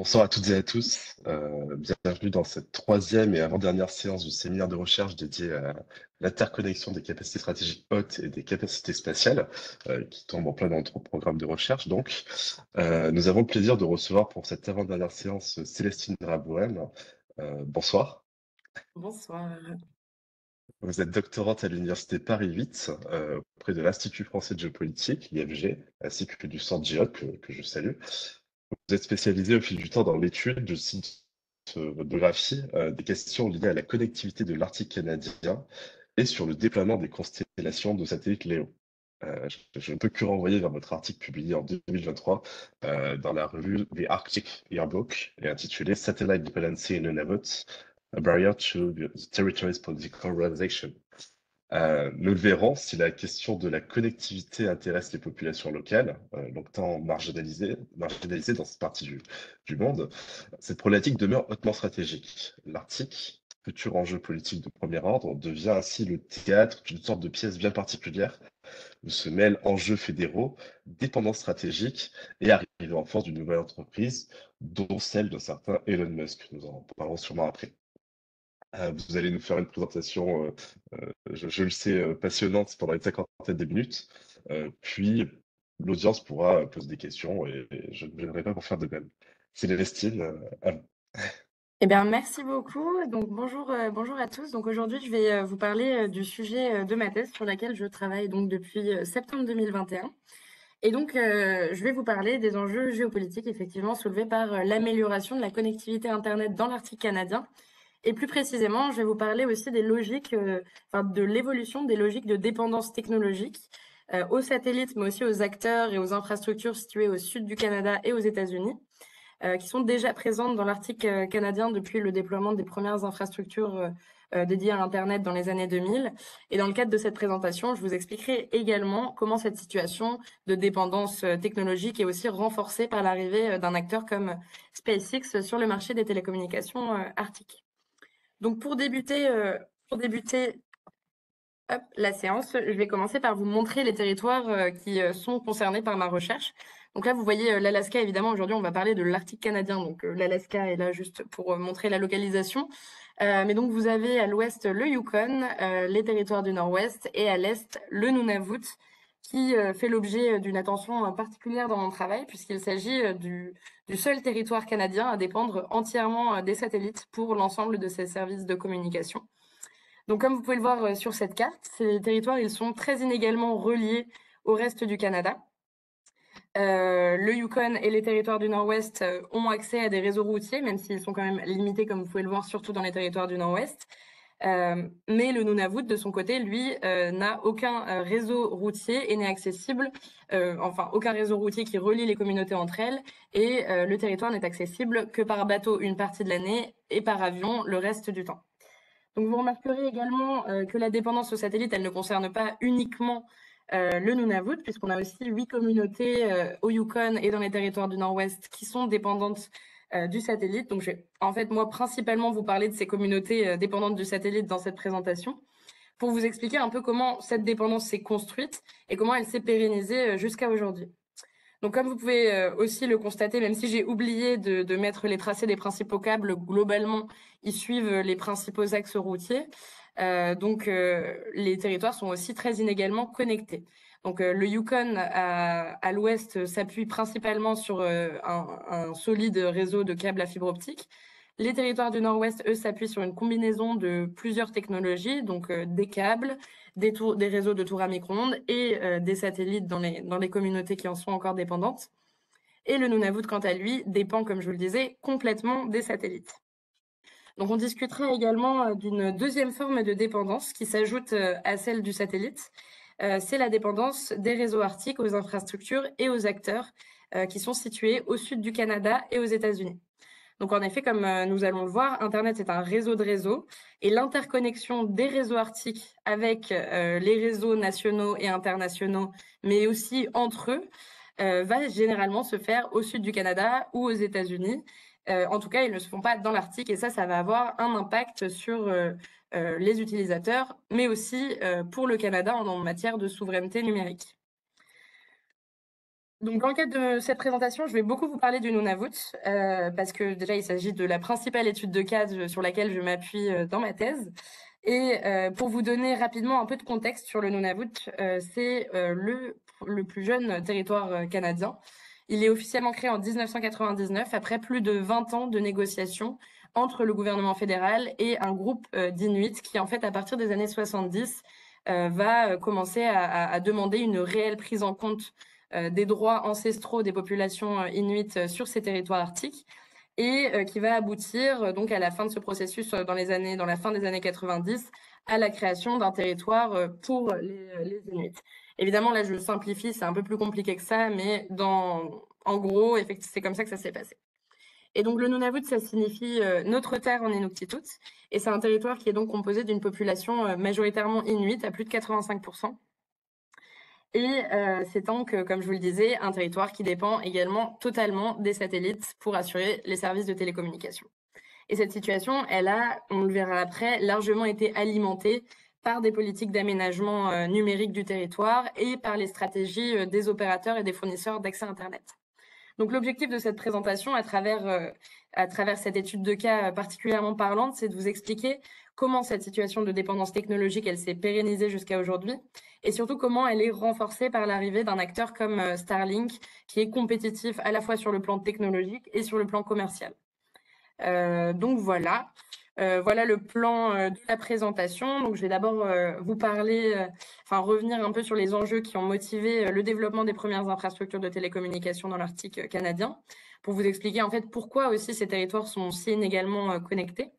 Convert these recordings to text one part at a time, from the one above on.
Bonsoir à toutes et à tous. Bienvenue dans cette troisième et avant-dernière séance du séminaire de recherche dédié à l'interconnexion des capacités stratégiques hautes et des capacités spatiales, qui tombe en plein dans notre programme de recherche. Donc, nous avons le plaisir de recevoir pour cette avant-dernière séance Célestine Rabouem. Bonsoir. Bonsoir. Vous êtes doctorante à l'Université Paris 8, auprès de l'Institut français de géopolitique, l'IFG, ainsi que du Centre GEOC, que je salue. Vous êtes spécialisé au fil du temps dans l'étude, je cite votre biographie, des questions liées à la connectivité de l'Arctique canadien et sur le déploiement des constellations de satellites Léo. Je ne peux que renvoyer vers votre article publié en 2023 dans la revue The Arctic Yearbook et intitulé Satellite Dependency in Nunavut, a Barrier to the Territory's Political Realization. Nous le verrons, si la question de la connectivité intéresse les populations locales, longtemps marginalisées dans cette partie du monde, cette problématique demeure hautement stratégique. L'Arctique, futur enjeu politique de premier ordre, devient ainsi le théâtre d'une sorte de pièce bien particulière où se mêlent enjeux fédéraux, dépendance stratégique et arrivée en force d'une nouvelle entreprise, dont celle d'un certain Elon Musk. Nous en parlerons sûrement après. Vous allez nous faire une présentation, je le sais, passionnante pendant une cinquantaine de minutes. Puis l'audience pourra poser des questions et je ne viendrai pas pour faire de même. Célestine, à vous. Eh bien, merci beaucoup. Donc, bonjour à tous. Donc, aujourd'hui, je vais vous parler du sujet de ma thèse sur laquelle je travaille donc depuis septembre 2021. Et donc, je vais vous parler des enjeux géopolitiques effectivement soulevés par l'amélioration de la connectivité Internet dans l'Arctique canadien. Et plus précisément, je vais vous parler aussi des logiques, enfin, de l'évolution des logiques de dépendance technologique aux satellites, mais aussi aux acteurs et aux infrastructures situées au sud du Canada et aux États-Unis. Qui sont déjà présentes dans l'Arctique canadien depuis le déploiement des premières infrastructures dédiées à Internet dans les années 2000. Et dans le cadre de cette présentation, je vous expliquerai également comment cette situation de dépendance technologique est aussi renforcée par l'arrivée d'un acteur comme SpaceX sur le marché des télécommunications arctiques. Donc pour débuter hop, la séance, je vais commencer par vous montrer les territoires qui sont concernés par ma recherche. Donc là, vous voyez l'Alaska, évidemment, aujourd'hui, on va parler de l'Arctique canadien. Donc l'Alaska est là juste pour montrer la localisation. Mais donc, vous avez à l'ouest le Yukon, les territoires du nord-ouest, et à l'est le Nunavut, qui fait l'objet d'une attention particulière dans mon travail, puisqu'il s'agit du seul territoire canadien à dépendre entièrement des satellites pour l'ensemble de ses services de communication. Donc, comme vous pouvez le voir sur cette carte, ces territoires, ils sont très inégalement reliés au reste du Canada. Le Yukon et les territoires du Nord-Ouest ont accès à des réseaux routiers, même s'ils sont quand même limités, comme vous pouvez le voir, surtout dans les territoires du Nord-Ouest. Mais le Nunavut, de son côté, lui, n'a aucun réseau routier et n'est accessible, enfin, aucun réseau routier qui relie les communautés entre elles. Et le territoire n'est accessible que par bateau une partie de l'année et par avion le reste du temps. Donc, vous remarquerez également que la dépendance aux satellites, elle ne concerne pas uniquement le Nunavut, puisqu'on a aussi 8 communautés au Yukon et dans les territoires du Nord-Ouest qui sont dépendantes du satellite. Donc, je vais en fait, moi, principalement vous parler de ces communautés dépendantes du satellite dans cette présentation, pour vous expliquer un peu comment cette dépendance s'est construite et comment elle s'est pérennisée jusqu'à aujourd'hui. Donc, comme vous pouvez aussi le constater, même si j'ai oublié de mettre les tracés des principaux câbles, globalement, ils suivent les principaux axes routiers. Donc, les territoires sont aussi très inégalement connectés. Donc, le Yukon à l'ouest s'appuie principalement sur un solide réseau de câbles à fibre optique. Les territoires du Nord-Ouest, eux, s'appuient sur une combinaison de plusieurs technologies, donc des câbles, des réseaux de tours à micro-ondes et des satellites dans les communautés qui en sont encore dépendantes. Et le Nunavut, quant à lui, dépend, comme je vous le disais, complètement des satellites. Donc, on discutera également d'une deuxième forme de dépendance qui s'ajoute à celle du satellite. C'est la dépendance des réseaux arctiques aux infrastructures et aux acteurs qui sont situés au sud du Canada et aux États-Unis. Donc, en effet, comme nous allons le voir, Internet est un réseau de réseaux et l'interconnexion des réseaux arctiques avec les réseaux nationaux et internationaux, mais aussi entre eux, va généralement se faire au sud du Canada ou aux États-Unis. En tout cas, ils ne se font pas dans l'Arctique et ça va avoir un impact sur les utilisateurs, mais aussi pour le Canada en matière de souveraineté numérique. Donc, dans le cadre de cette présentation, je vais beaucoup vous parler du Nunavut, parce que déjà, il s'agit de la principale étude de cas sur laquelle je m'appuie dans ma thèse. Et pour vous donner rapidement un peu de contexte sur le Nunavut, c'est le plus jeune territoire canadien. Il est officiellement créé en 1999, après plus de 20 ans de négociations entre le gouvernement fédéral et un groupe d'Inuits qui, en fait, à partir des années 70, va commencer à demander une réelle prise en compte des droits ancestraux des populations inuites sur ces territoires arctiques et qui va aboutir donc à la fin de ce processus dans la fin des années 90 à la création d'un territoire pour les Inuits. Évidemment, là, je simplifie, c'est un peu plus compliqué que ça, mais en gros, effectivement, c'est comme ça que ça s'est passé. Et donc, le Nunavut, ça signifie notre terre en Inuktitut, et c'est un territoire qui est donc composé d'une population majoritairement inuite à plus de 85%. Et c'est donc, comme je vous le disais, un territoire qui dépend également totalement des satellites pour assurer les services de télécommunication. Et cette situation, elle a, on le verra après, largement été alimentée par des politiques d'aménagement numérique du territoire et par les stratégies des opérateurs et des fournisseurs d'accès Internet. Donc l'objectif de cette présentation, à travers cette étude de cas particulièrement parlante, c'est de vous expliquer comment cette situation de dépendance technologique, elle s'est pérennisée jusqu'à aujourd'hui, et surtout comment elle est renforcée par l'arrivée d'un acteur comme Starlink, qui est compétitif à la fois sur le plan technologique et sur le plan commercial. Donc voilà. Voilà le plan de la présentation. Donc je vais d'abord vous parler, revenir un peu sur les enjeux qui ont motivé le développement des premières infrastructures de télécommunications dans l'Arctique canadien, pour vous expliquer en fait pourquoi aussi ces territoires sont si inégalement connectés.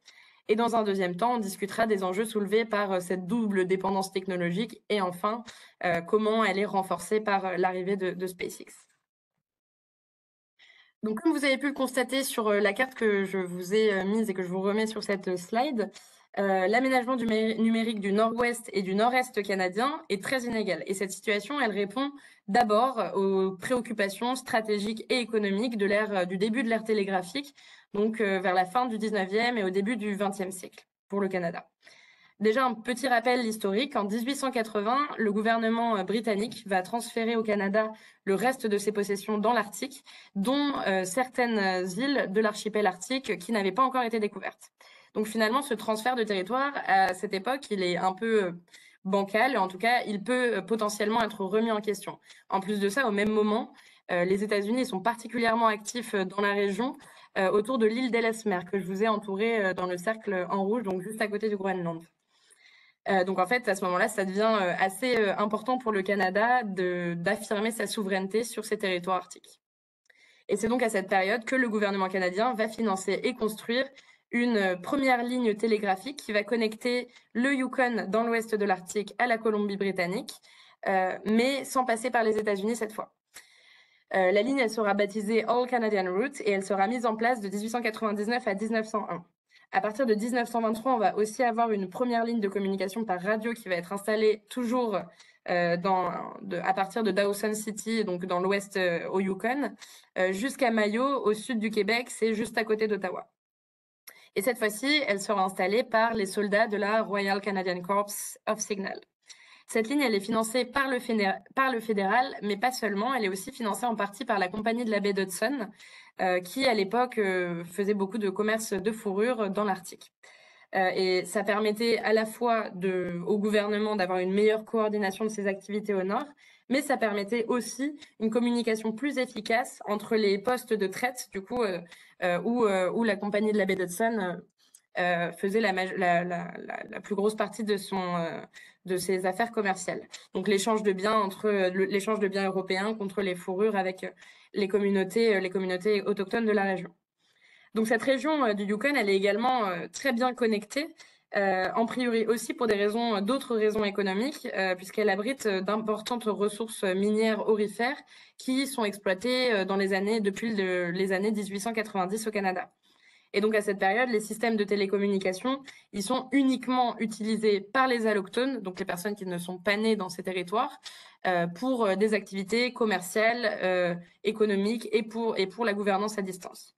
Et dans un deuxième temps, on discutera des enjeux soulevés par cette double dépendance technologique et enfin comment elle est renforcée par l'arrivée de SpaceX. Donc, comme vous avez pu le constater sur la carte que je vous ai mise et que je vous remets sur cette slide, l'aménagement numérique du nord-ouest et du nord-est canadien est très inégal. Et cette situation, elle répond d'abord aux préoccupations stratégiques et économiques du début de l'ère télégraphique, donc vers la fin du 19e et au début du 20e siècle pour le Canada. Déjà, un petit rappel historique. En 1880, le gouvernement britannique va transférer au Canada le reste de ses possessions dans l'Arctique, dont certaines îles de l'archipel arctique qui n'avaient pas encore été découvertes. Donc finalement, ce transfert de territoire, à cette époque, il est un peu bancal. En tout cas, il peut potentiellement être remis en question. En plus de ça, au même moment, les États-Unis sont particulièrement actifs dans la région autour de l'île d'Ellesmere, que je vous ai entourée dans le cercle en rouge, donc juste à côté du Groenland. Donc en fait, à ce moment-là, ça devient assez important pour le Canada d'affirmer sa souveraineté sur ces territoires arctiques. Et c'est donc à cette période que le gouvernement canadien va financer et construire une première ligne télégraphique qui va connecter le Yukon dans l'ouest de l'Arctique à la Colombie-Britannique, mais sans passer par les États-Unis cette fois. La ligne, elle sera baptisée All Canadian Route et elle sera mise en place de 1899 à 1901. À partir de 1923, on va aussi avoir une première ligne de communication par radio qui va être installée toujours à partir de Dawson City, donc dans l'ouest au Yukon, jusqu'à Mayo, au sud du Québec, c'est juste à côté d'Ottawa. Et cette fois-ci, elle sera installée par les soldats de la Royal Canadian Corps of Signal. Cette ligne, elle est financée par le fédéral, mais pas seulement. Elle est aussi financée en partie par la compagnie de la baie d'Hudson, qui, à l'époque, faisait beaucoup de commerce de fourrure dans l'Arctique. Et ça permettait à la fois au gouvernement d'avoir une meilleure coordination de ses activités au nord, mais ça permettait aussi une communication plus efficace entre les postes de traite, du coup, où la compagnie de la baie d'Hudson faisait la plus grosse partie de ses affaires commerciales. Donc l'échange de biens l'échange de biens européens contre les fourrures avec les communautés autochtones de la région. Donc cette région du Yukon, elle est également très bien connectée, en priori aussi pour d'autres raisons économiques, puisqu'elle abrite d'importantes ressources minières aurifères qui sont exploitées depuis les années 1890 au Canada. Et donc à cette période, les systèmes de télécommunication, ils sont uniquement utilisés par les allochtones, donc les personnes qui ne sont pas nées dans ces territoires, pour des activités commerciales, économiques et pour la gouvernance à distance.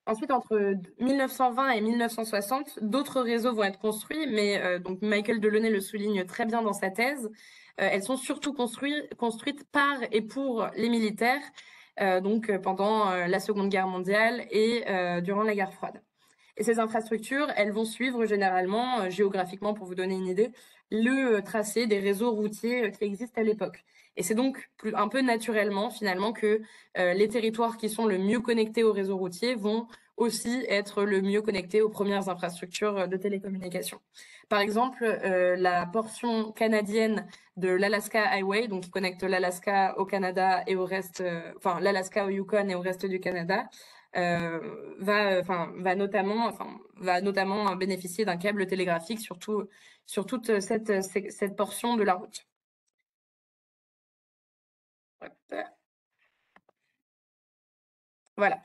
Ensuite, entre 1920 et 1960, d'autres réseaux vont être construits, mais donc Michael Delaunay le souligne très bien dans sa thèse. Elles sont surtout construites par et pour les militaires, donc pendant la Seconde Guerre mondiale et durant la guerre froide. Et ces infrastructures, elles vont suivre généralement, géographiquement, pour vous donner une idée, le tracé des réseaux routiers qui existent à l'époque. Et c'est donc un peu naturellement, finalement, que les territoires qui sont le mieux connectés au réseau routier vont aussi être le mieux connectés aux premières infrastructures de télécommunications. Par exemple, la portion canadienne de l'Alaska Highway, donc qui connecte l'Alaska au Canada et au reste, enfin l'Alaska au Yukon et au reste du Canada, va notamment bénéficier d'un câble télégraphique sur toute cette portion de la route. Voilà.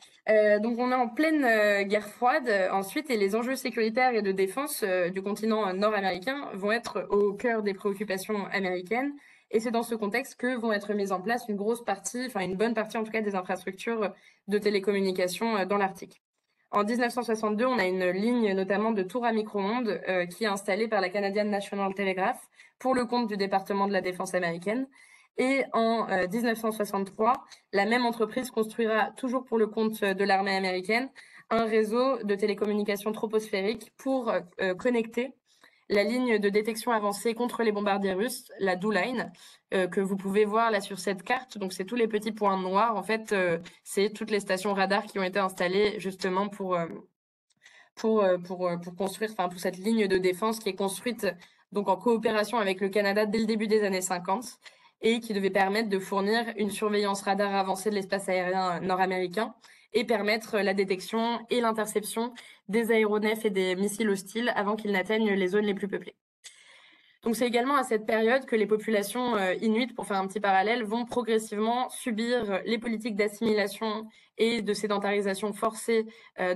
Donc on est en pleine guerre froide ensuite, et les enjeux sécuritaires et de défense du continent nord-américain vont être au cœur des préoccupations américaines. Et c'est dans ce contexte que vont être mises en place une bonne partie en tout cas des infrastructures de télécommunications dans l'Arctique. En 1962, on a une ligne notamment de tour à micro-ondes qui est installée par la Canadian National Telegraph pour le compte du département de la Défense américaine. Et en 1963, la même entreprise construira, toujours pour le compte de l'armée américaine, un réseau de télécommunications troposphérique pour connecter la ligne de détection avancée contre les bombardiers russes, la DO Line, que vous pouvez voir là sur cette carte. Donc c'est tous les petits points noirs. En fait, c'est toutes les stations radars qui ont été installées justement pour construire, enfin pour cette ligne de défense qui est construite donc en coopération avec le Canada dès le début des années 50 et qui devait permettre de fournir une surveillance radar avancée de l'espace aérien nord-américain et permettre la détection et l'interception des aéronefs et des missiles hostiles avant qu'ils n'atteignent les zones les plus peuplées. Donc c'est également à cette période que les populations inuites, pour faire un petit parallèle, vont progressivement subir les politiques d'assimilation et de sédentarisation forcée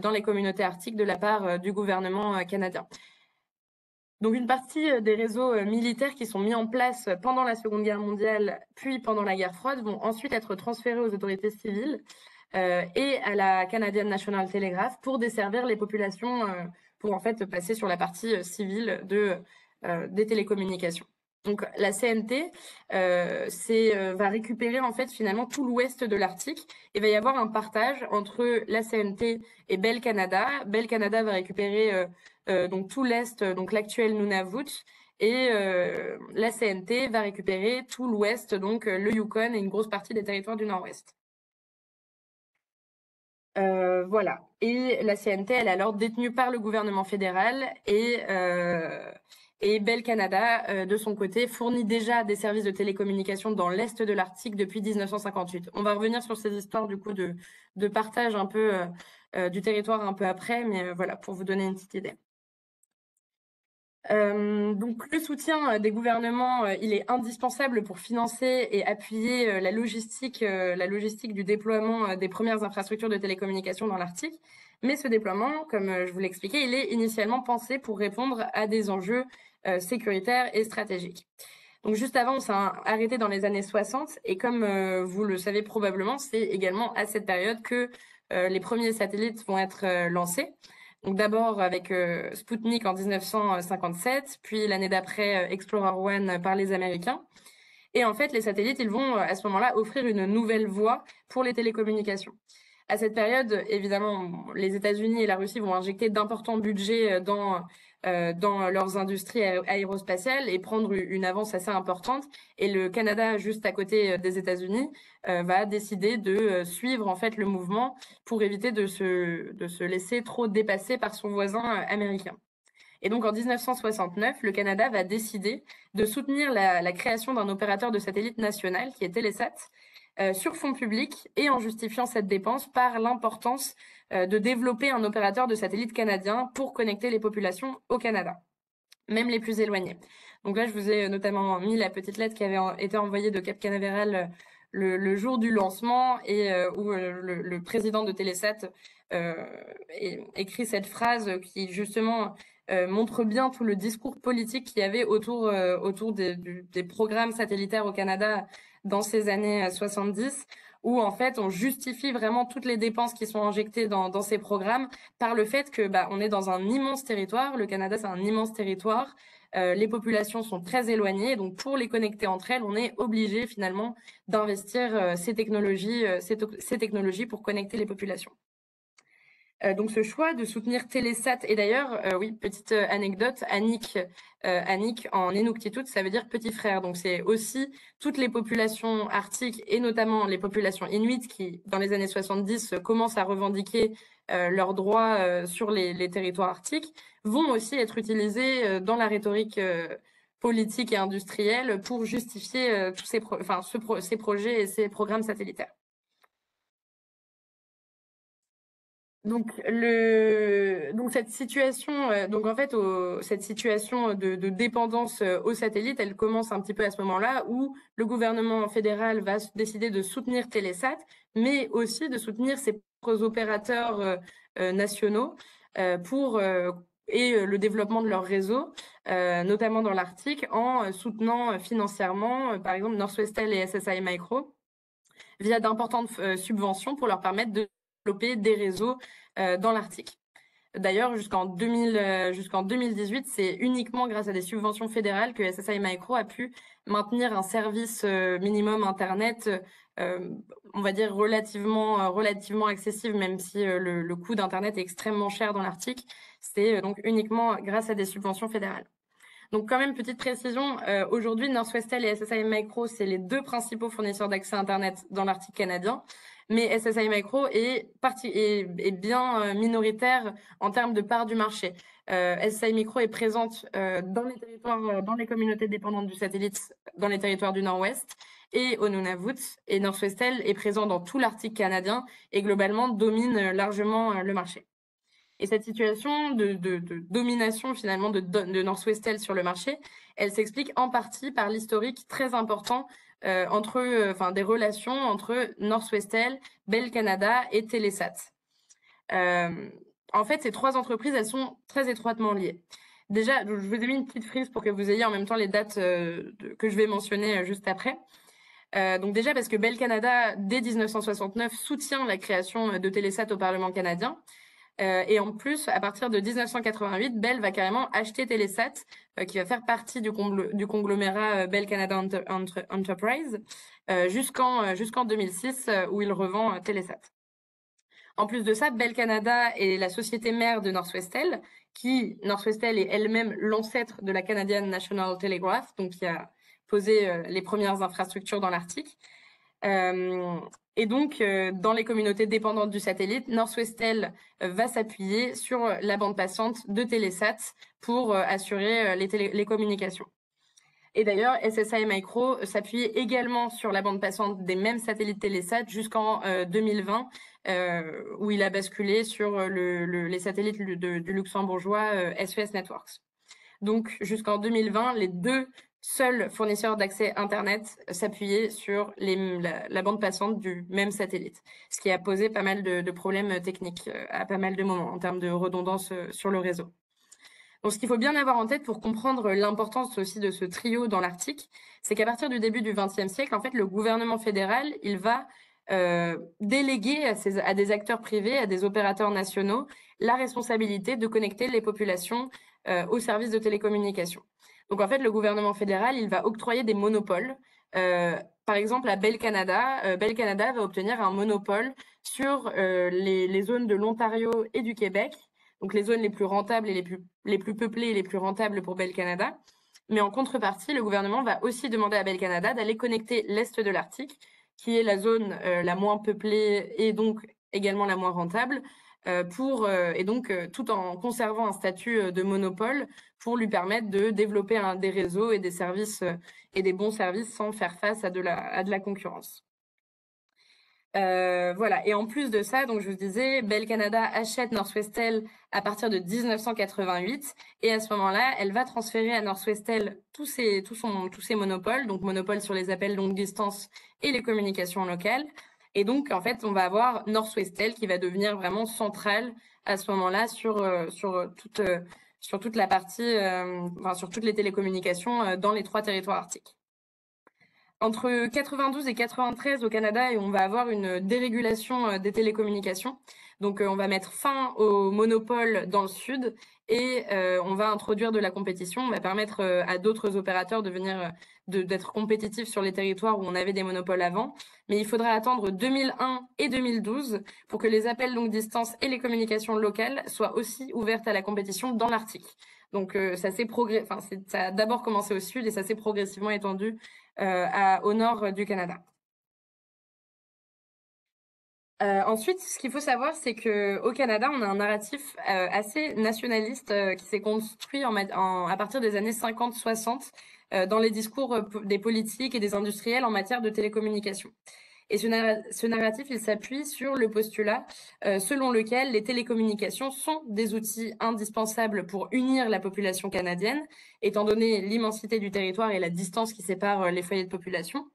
dans les communautés arctiques de la part du gouvernement canadien. Donc une partie des réseaux militaires qui sont mis en place pendant la Seconde Guerre mondiale, puis pendant la guerre froide, vont ensuite être transférés aux autorités civiles et à la Canadian National Telegraph pour desservir les populations, pour en fait passer sur la partie civile des télécommunications. Donc la CNT va récupérer en fait finalement tout l'ouest de l'Arctique, et va y avoir un partage entre la CNT et Bell Canada. Bell Canada va récupérer donc tout l'est, donc l'actuel Nunavut, et la CNT va récupérer tout l'ouest, donc le Yukon et une grosse partie des territoires du Nord-Ouest. Voilà. Et la CNT, elle est alors détenue par le gouvernement fédéral, et Bell Canada, de son côté, fournit déjà des services de télécommunication dans l'est de l'Arctique depuis 1958. On va revenir sur ces histoires du coup de partage un peu du territoire un peu après, mais voilà, pour vous donner une petite idée. Donc le soutien des gouvernements, il est indispensable pour financer et appuyer la logistique du déploiement des premières infrastructures de télécommunications dans l'Arctique. Mais ce déploiement, comme je vous l'expliquais, il est initialement pensé pour répondre à des enjeux sécuritaires et stratégiques. Donc juste avant, on s'est arrêté dans les années 60, et comme vous le savez probablement, c'est également à cette période que les premiers satellites vont être lancés. Donc d'abord avec Sputnik en 1957, puis l'année d'après Explorer 1 par les Américains. Et en fait, les satellites, ils vont à ce moment-là offrir une nouvelle voie pour les télécommunications. À cette période, évidemment, les États-Unis et la Russie vont injecter d'importants budgets dans leurs industries aérospatiales et prendre une avance assez importante. Et le Canada, juste à côté des États-Unis, va décider de suivre en fait le mouvement pour éviter de se laisser trop dépasser par son voisin américain. Et donc en 1969, le Canada va décider de soutenir la création d'un opérateur de satellite national qui est Telesat sur fonds publics, et en justifiant cette dépense par l'importance de développer un opérateur de satellite canadien pour connecter les populations au Canada, même les plus éloignées. Donc là, je vous ai notamment mis la petite lettre qui avait été envoyée de Cap Canaveral le jour du lancement, et où le président de Telesat écrit cette phrase qui justement montre bien tout le discours politique qu'il y avait autour des programmes satellitaires au Canada dans ces années 70, où en fait on justifie vraiment toutes les dépenses qui sont injectées dans ces programmes par le fait que on est dans un immense territoire. Le Canada, c'est un immense territoire. Les populations sont très éloignées, donc pour les connecter entre elles, on est obligé finalement d'investir ces technologies pour connecter les populations. Donc ce choix de soutenir Télésat, et d'ailleurs, oui, petite anecdote, Anik en Inuktitut, ça veut dire petit frère. Donc c'est aussi toutes les populations arctiques et notamment les populations inuites qui, dans les années 70, commencent à revendiquer leurs droits sur les territoires arctiques, vont aussi être utilisés dans la rhétorique politique et industrielle pour justifier tous ces projets et ces programmes satellitaires. Donc cette situation, cette situation de dépendance aux satellites, elle commence un petit peu à ce moment-là où le gouvernement fédéral va décider de soutenir Télésat, mais aussi de soutenir ses propres opérateurs nationaux pour le développement de leur réseau, notamment dans l'Arctique, en soutenant financièrement, par exemple, Northwestel et SSI Micro, via d'importantes subventions pour leur permettre de développer des réseaux dans l'Arctique. D'ailleurs, jusqu'en 2018, c'est uniquement grâce à des subventions fédérales que SSI Micro a pu maintenir un service minimum Internet, on va dire relativement accessible, même si le coût d'Internet est extrêmement cher dans l'Arctique. C'est donc uniquement grâce à des subventions fédérales. Donc quand même, petite précision, aujourd'hui, Northwestel et SSI Micro, c'est les deux principaux fournisseurs d'accès Internet dans l'Arctique canadien. Mais SSI Micro est bien minoritaire en termes de part du marché. SSI Micro est présente dans les territoires, dans les communautés dépendantes du satellite, dans les territoires du Nord-Ouest et au Nunavut. Et Northwestel est présent dans tout l'Arctique canadien et globalement domine largement le marché. Et cette situation de domination finalement de Northwestel sur le marché, elle s'explique en partie par l'historique très important des relations entre Northwestel, Bell Canada et Telesat. En fait, ces trois entreprises, elles sont très étroitement liées. Déjà, je vous ai mis une petite frise pour que vous ayez en même temps les dates que je vais mentionner juste après. Donc déjà parce que Bell Canada, dès 1969, soutient la création de Telesat au Parlement canadien. Et en plus, à partir de 1988, Bell va carrément acheter Telesat, qui va faire partie du conglomérat Bell Canada Enterprise, jusqu'en 2006, où il revend Telesat. En plus de ça, Bell Canada est la société mère de Northwestel, Northwestel est elle-même l'ancêtre de la Canadian National Telegraph, donc qui a posé les premières infrastructures dans l'Arctique. Et donc, dans les communautés dépendantes du satellite, Northwestel va s'appuyer sur la bande passante de Telesat pour assurer les communications. Et d'ailleurs, SSI Micro s'appuie également sur la bande passante des mêmes satellites Telesat jusqu'en 2020, où il a basculé sur les satellites du luxembourgeois SES Networks. Donc, jusqu'en 2020, les deux seuls fournisseurs d'accès Internet s'appuyaient sur la bande passante du même satellite, ce qui a posé pas mal de problèmes techniques à pas mal de moments en termes de redondance sur le réseau. Donc, ce qu'il faut bien avoir en tête pour comprendre l'importance aussi de ce trio dans l'Arctique, c'est qu'à partir du début du XXe siècle, en fait, le gouvernement fédéral, il va déléguer à des acteurs privés, à des opérateurs nationaux, la responsabilité de connecter les populations aux services de télécommunications. Donc en fait, le gouvernement fédéral, il va octroyer des monopoles. Par exemple, à Bell Canada, Bell Canada va obtenir un monopole sur les zones de l'Ontario et du Québec, donc les zones les plus rentables et les plus peuplées et les plus rentables pour Bell Canada. Mais en contrepartie, le gouvernement va aussi demander à Bell Canada d'aller connecter l'Est de l'Arctique, qui est la zone la moins peuplée et donc également la moins rentable, tout en conservant un statut de monopole pour lui permettre de développer des réseaux et des services et des bons services sans faire face à de la concurrence. Voilà. Et en plus de ça, donc je vous disais, Bell Canada achète Northwestel à partir de 1988 et à ce moment-là, elle va transférer à Northwestel tous ses monopoles, donc monopole sur les appels longue distance et les communications locales. Et donc en fait, on va avoir Northwestel qui va devenir vraiment centrale à ce moment-là sur toute la partie, sur toutes les télécommunications dans les trois territoires arctiques. Entre 92 et 93 au Canada, et on va avoir une dérégulation des télécommunications. Donc, on va mettre fin au monopole dans le sud et on va introduire de la compétition. On va permettre à d'autres opérateurs de venir, d'être compétitifs sur les territoires où on avait des monopoles avant. Mais il faudra attendre 2001 et 2012 pour que les appels longue distance et les communications locales soient aussi ouvertes à la compétition dans l'Arctique. Donc, ça a d'abord commencé au sud et ça s'est progressivement étendu au nord du Canada. Ensuite, ce qu'il faut savoir, c'est qu'au Canada, on a un narratif assez nationaliste qui s'est construit à partir des années 50-60 dans les discours des politiques et des industriels en matière de télécommunications. Et ce narratif, il s'appuie sur le postulat selon lequel les télécommunications sont des outils indispensables pour unir la population canadienne, étant donné l'immensité du territoire et la distance qui sépare les foyers de population.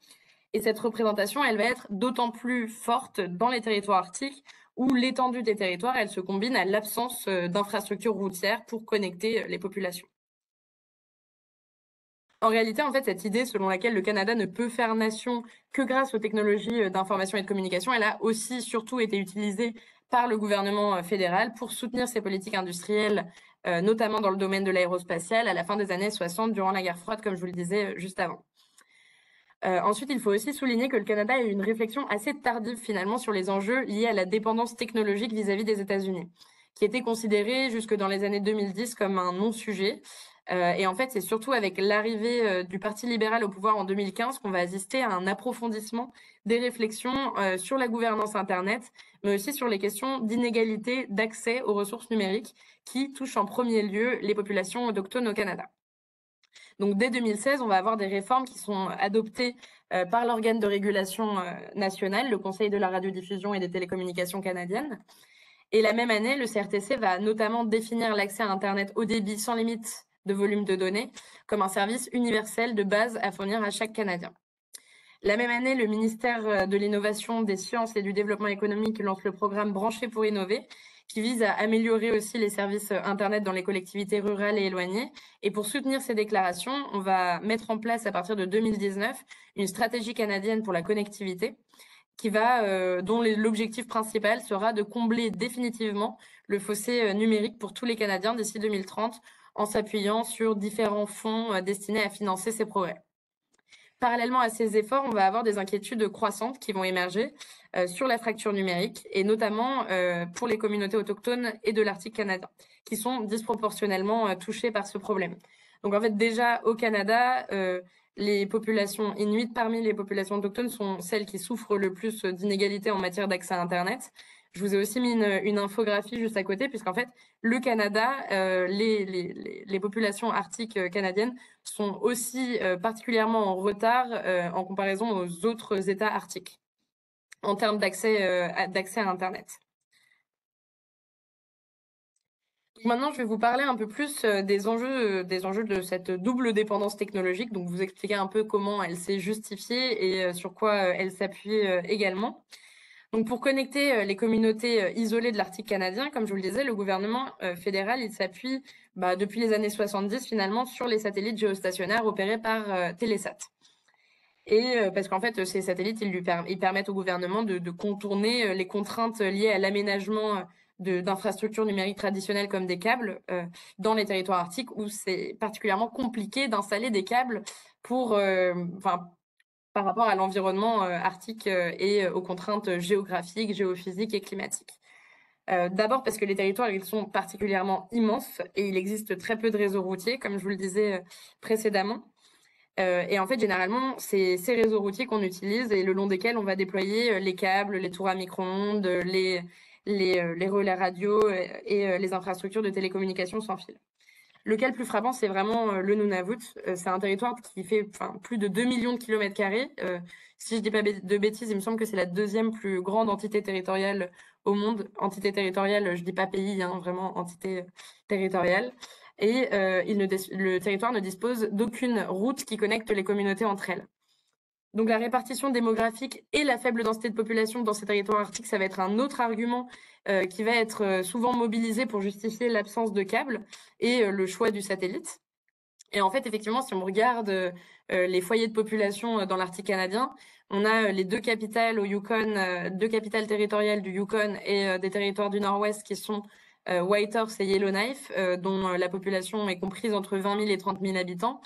Et cette représentation, elle va être d'autant plus forte dans les territoires arctiques où l'étendue des territoires, elle se combine à l'absence d'infrastructures routières pour connecter les populations. En réalité, en fait, cette idée selon laquelle le Canada ne peut faire nation que grâce aux technologies d'information et de communication, elle a aussi surtout été utilisée par le gouvernement fédéral pour soutenir ses politiques industrielles, notamment dans le domaine de l'aérospatial, à la fin des années 60, durant la guerre froide, comme je vous le disais juste avant. Ensuite, il faut aussi souligner que le Canada a eu une réflexion assez tardive finalement sur les enjeux liés à la dépendance technologique vis-à-vis des États-Unis, qui était considérée jusque dans les années 2010 comme un non-sujet. Et en fait, c'est surtout avec l'arrivée du Parti libéral au pouvoir en 2015 qu'on va assister à un approfondissement des réflexions sur la gouvernance Internet, mais aussi sur les questions d'inégalité d'accès aux ressources numériques qui touchent en premier lieu les populations autochtones au Canada. Donc dès 2016, on va avoir des réformes qui sont adoptées par l'organe de régulation national, le Conseil de la radiodiffusion et des télécommunications canadiennes. Et la même année, le CRTC va notamment définir l'accès à Internet haut débit sans limite de volume de données comme un service universel de base à fournir à chaque Canadien. La même année, le ministère de l'Innovation, des Sciences et du Développement économique lance le programme Branché pour innover, qui vise à améliorer aussi les services Internet dans les collectivités rurales et éloignées. Et pour soutenir ces déclarations, on va mettre en place à partir de 2019 une stratégie canadienne pour la connectivité dont l'objectif principal sera de combler définitivement le fossé numérique pour tous les Canadiens d'ici 2030 en s'appuyant sur différents fonds destinés à financer ces progrès. Parallèlement à ces efforts, on va avoir des inquiétudes croissantes qui vont émerger sur la fracture numérique et notamment pour les communautés autochtones et de l'Arctique canadien qui sont disproportionnellement touchées par ce problème. Donc en fait déjà au Canada, les populations inuites parmi les populations autochtones sont celles qui souffrent le plus d'inégalités en matière d'accès à Internet. Je vous ai aussi mis une infographie juste à côté, puisqu'en fait, le Canada, les populations arctiques canadiennes sont aussi particulièrement en retard en comparaison aux autres États arctiques en termes d'accès à Internet. Maintenant, je vais vous parler un peu plus des enjeux de cette double dépendance technologique, donc vous expliquer un peu comment elle s'est justifiée et sur quoi elle s'appuie également. Donc pour connecter les communautés isolées de l'Arctique canadien, comme je vous le disais, le gouvernement fédéral, il s'appuie depuis les années 70 finalement sur les satellites géostationnaires opérés par Telesat. Et parce qu'en fait, ces satellites, ils permettent au gouvernement de contourner les contraintes liées à l'aménagement d'infrastructures numériques traditionnelles comme des câbles dans les territoires arctiques où c'est particulièrement compliqué d'installer des câbles par rapport à l'environnement arctique et aux contraintes géographiques, géophysiques et climatiques. D'abord parce que les territoires, ils sont particulièrement immenses et il existe très peu de réseaux routiers, comme je vous le disais précédemment. Et en fait, généralement, c'est ces réseaux routiers qu'on utilise et le long desquels on va déployer les câbles, les tours à micro-ondes, les relais radio et les infrastructures de télécommunication sans fil. Le cas le plus frappant, c'est vraiment le Nunavut. C'est un territoire qui fait plus de 2 millions de kilomètres carrés. Si je dis pas de bêtises, il me semble que c'est la deuxième plus grande entité territoriale au monde. Entité territoriale, je dis pas pays, hein, vraiment entité territoriale. Et le territoire ne dispose d'aucune route qui connecte les communautés entre elles. Donc la répartition démographique et la faible densité de population dans ces territoires arctiques, ça va être un autre argument qui va être souvent mobilisé pour justifier l'absence de câbles et le choix du satellite. Et en fait, effectivement, si on regarde les foyers de population dans l'Arctique canadien, on a les deux capitales au Yukon, deux capitales territoriales du Yukon et des territoires du Nord-Ouest qui sont Whitehorse et Yellowknife, dont la population est comprise entre 20 000 et 30 000 habitants.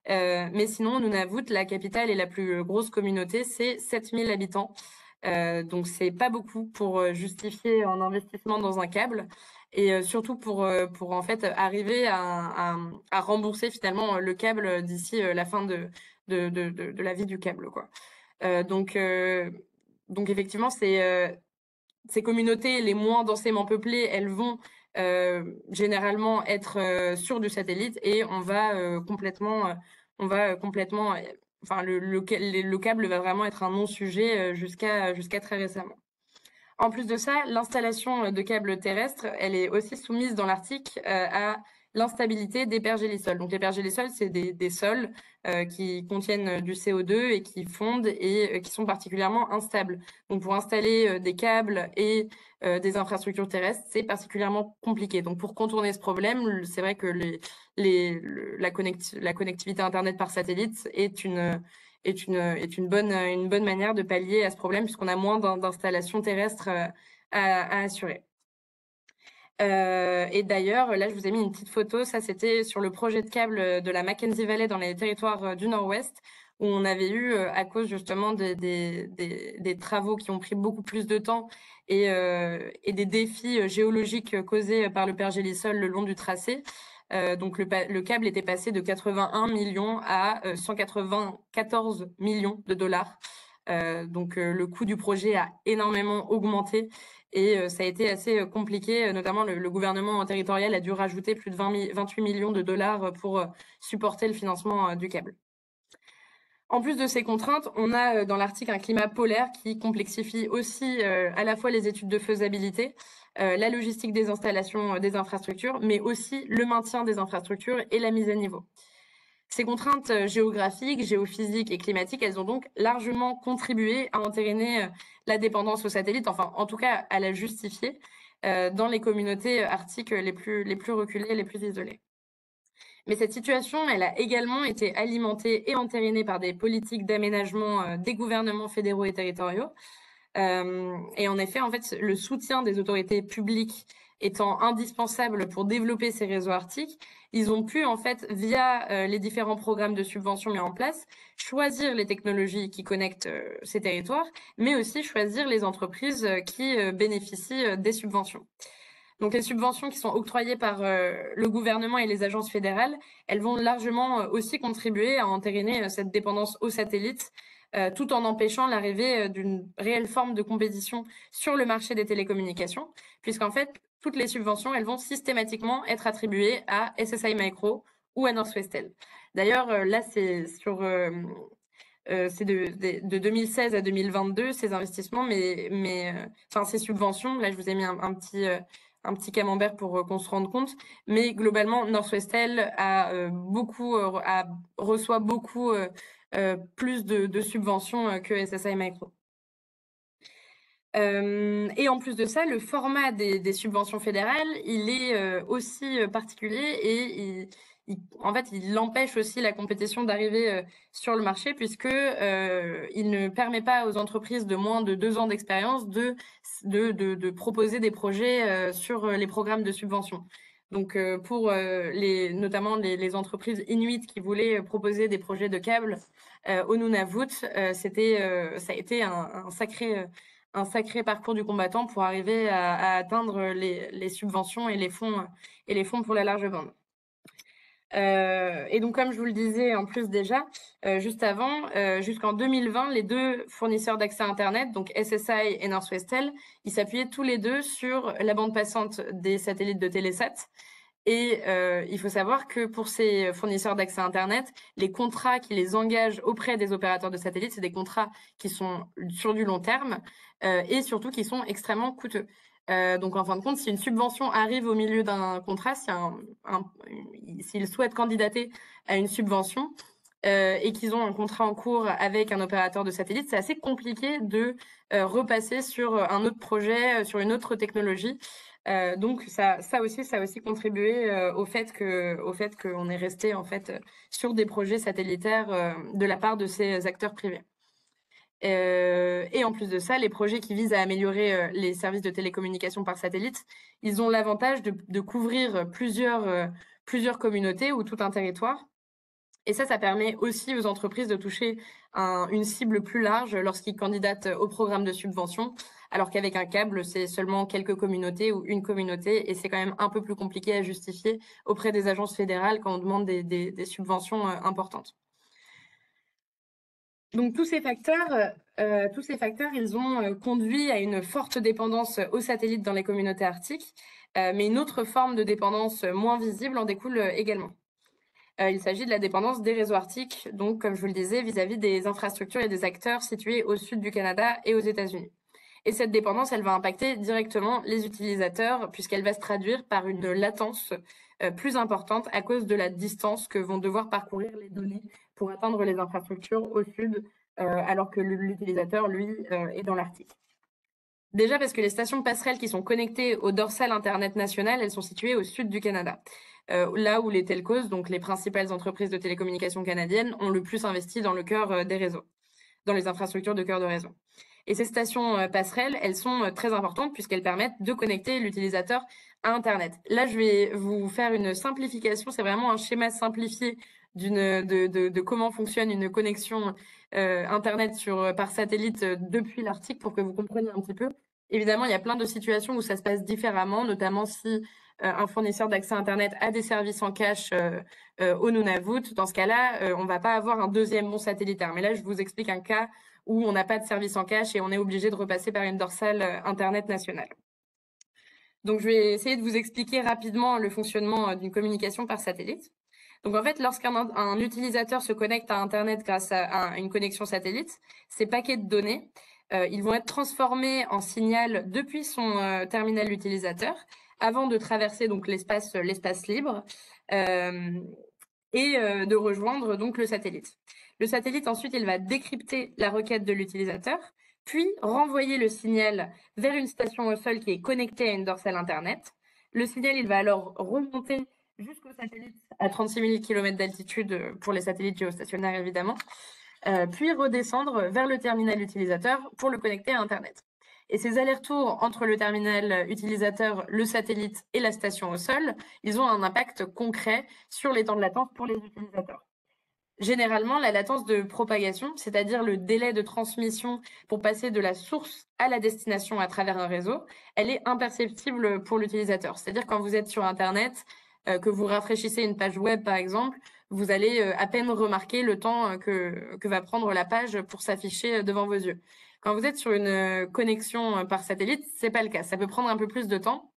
Mais sinon, Nunavut, la capitale et la plus grosse communauté, c'est 7 000 habitants. Donc c'est pas beaucoup pour justifier un investissement dans un câble et surtout pour en fait arriver à rembourser finalement le câble d'ici la fin de la vie du câble, quoi. Donc effectivement, ces communautés les moins densément peuplées, elles vont généralement être sur du satellite et enfin le câble va vraiment être un non-sujet jusqu'à très récemment. En plus de ça, l'installation de câbles terrestres, elle est aussi soumise dans l'Arctique à l'instabilité des pergélisols. Donc les pergélisols, c'est des sols qui contiennent du CO2 et qui fondent et qui sont particulièrement instables. Donc pour installer des câbles et des infrastructures terrestres, c'est particulièrement compliqué. Donc pour contourner ce problème, c'est vrai que la connectivité Internet par satellite est une bonne manière de pallier à ce problème puisqu'on a moins d'installations terrestres à assurer. Et d'ailleurs, là, je vous ai mis une petite photo. Ça, c'était sur le projet de câble de la Mackenzie Valley dans les territoires du Nord-Ouest, où on avait eu, à cause justement des travaux qui ont pris beaucoup plus de temps et des défis géologiques causés par le pergélisol le long du tracé. Donc le câble était passé de 81 millions à 194 millions de dollars. Donc le coût du projet a énormément augmenté et ça a été assez compliqué. Notamment le gouvernement territorial a dû rajouter plus de 28 millions de dollars pour supporter le financement du câble. En plus de ces contraintes, on a dans l'Arctique un climat polaire qui complexifie aussi à la fois les études de faisabilité, la logistique des installations, des infrastructures, mais aussi le maintien des infrastructures et la mise à niveau. Ces contraintes géographiques, géophysiques et climatiques, elles ont donc largement contribué à entraîner la dépendance aux satellites, enfin en tout cas à la justifier dans les communautés arctiques les plus reculées, les plus isolées. Mais cette situation, elle a également été alimentée et entérinée par des politiques d'aménagement des gouvernements fédéraux et territoriaux. Et en effet, en fait, le soutien des autorités publiques étant indispensable pour développer ces réseaux arctiques, ils ont pu, en fait, via les différents programmes de subvention mis en place, choisir les technologies qui connectent ces territoires, mais aussi choisir les entreprises qui bénéficient des subventions. Donc les subventions qui sont octroyées par le gouvernement et les agences fédérales, elles vont largement aussi contribuer à entériner cette dépendance aux satellites, tout en empêchant l'arrivée d'une réelle forme de compétition sur le marché des télécommunications, puisqu'en fait, toutes les subventions, elles vont systématiquement être attribuées à SSI Micro ou à Northwestel. D'ailleurs, là, c'est de 2016 à 2022, ces investissements, enfin ces subventions. Là, je vous ai mis un petit camembert pour qu'on se rende compte. Mais globalement, Northwestel reçoit beaucoup plus de subventions que SSI Micro. Et en plus de ça, le format des subventions fédérales, il est aussi particulier et en fait, il empêche aussi la compétition d'arriver sur le marché puisque il ne permet pas aux entreprises de moins de 2 ans d'expérience de proposer des projets sur les programmes de subvention. Donc pour notamment les entreprises inuites qui voulaient proposer des projets de câbles au Nunavut, ça a été un sacré parcours du combattant pour arriver à atteindre les subventions et les fonds pour la large bande. Et donc, comme je vous le disais en plus déjà, juste avant, jusqu'en 2020, les deux fournisseurs d'accès Internet, donc SSI et Northwestel, ils s'appuyaient tous les deux sur la bande passante des satellites de Télésat. Et il faut savoir que pour ces fournisseurs d'accès Internet, les contrats qui les engagent auprès des opérateurs de satellites, c'est des contrats qui sont sur du long terme et surtout qui sont extrêmement coûteux. Donc en fin de compte, si une subvention arrive au milieu d'un contrat, s'ils souhaitent candidater à une subvention et qu'ils ont un contrat en cours avec un opérateur de satellite, c'est assez compliqué de repasser sur un autre projet, sur une autre technologie. Donc ça a aussi contribué au fait qu'on est resté en fait sur des projets satellitaires de la part de ces acteurs privés. Et en plus de ça, les projets qui visent à améliorer les services de télécommunication par satellite, ils ont l'avantage de couvrir plusieurs communautés ou tout un territoire. Et ça permet aussi aux entreprises de toucher une cible plus large lorsqu'ils candidatent au programme de subvention, alors qu'avec un câble, c'est seulement quelques communautés ou une communauté, et c'est quand même un peu plus compliqué à justifier auprès des agences fédérales quand on demande des subventions importantes. Donc tous ces facteurs, ils ont conduit à une forte dépendance aux satellites dans les communautés arctiques, mais une autre forme de dépendance moins visible en découle également. Il s'agit de la dépendance des réseaux arctiques, donc comme je vous le disais, vis-à-vis des infrastructures et des acteurs situés au sud du Canada et aux États-Unis. Et cette dépendance, elle va impacter directement les utilisateurs puisqu'elle va se traduire par une latence plus importante à cause de la distance que vont devoir parcourir les données pour atteindre les infrastructures au sud, alors que l'utilisateur, lui, est dans l'Arctique. Déjà parce que les stations passerelles qui sont connectées au dorsal Internet national, elles sont situées au sud du Canada, là où les telcos, donc les principales entreprises de télécommunications canadiennes, ont le plus investi dans le cœur des réseaux, dans les infrastructures de cœur de réseau. Et ces stations passerelles, elles sont très importantes puisqu'elles permettent de connecter l'utilisateur à Internet. Là, je vais vous faire une simplification. C'est vraiment un schéma simplifié de comment fonctionne une connexion Internet par satellite depuis l'Arctique pour que vous compreniez un petit peu. Évidemment, il y a plein de situations où ça se passe différemment, notamment si un fournisseur d'accès Internet a des services en cash au Nunavut. Dans ce cas-là, on ne va pas avoir un deuxième bon satellitaire. Mais là, je vous explique un cas où on n'a pas de service en cash et on est obligé de repasser par une dorsale Internet nationale. Donc, je vais essayer de vous expliquer rapidement le fonctionnement d'une communication par satellite. Donc, en fait, lorsqu'un utilisateur se connecte à Internet grâce à une connexion satellite, ces paquets de données, ils vont être transformés en signal depuis son terminal utilisateur avant de traverser donc l'espace libre et de rejoindre donc le satellite. Le satellite, ensuite, il va décrypter la requête de l'utilisateur, puis renvoyer le signal vers une station au sol qui est connectée à une dorsale Internet. Le signal, il va alors remonter jusqu'au satellite à 36 000 km d'altitude pour les satellites géostationnaires, évidemment, puis redescendre vers le terminal utilisateur pour le connecter à Internet. Et ces allers-retours entre le terminal utilisateur, le satellite et la station au sol, ils ont un impact concret sur les temps de latence pour les utilisateurs. Généralement, la latence de propagation, c'est-à-dire le délai de transmission pour passer de la source à la destination à travers un réseau, elle est imperceptible pour l'utilisateur. C'est-à-dire quand vous êtes sur Internet, que vous rafraîchissez une page web par exemple, vous allez à peine remarquer le temps que va prendre la page pour s'afficher devant vos yeux. Quand vous êtes sur une connexion par satellite, c'est pas le cas. Ça peut prendre un peu plus de temps.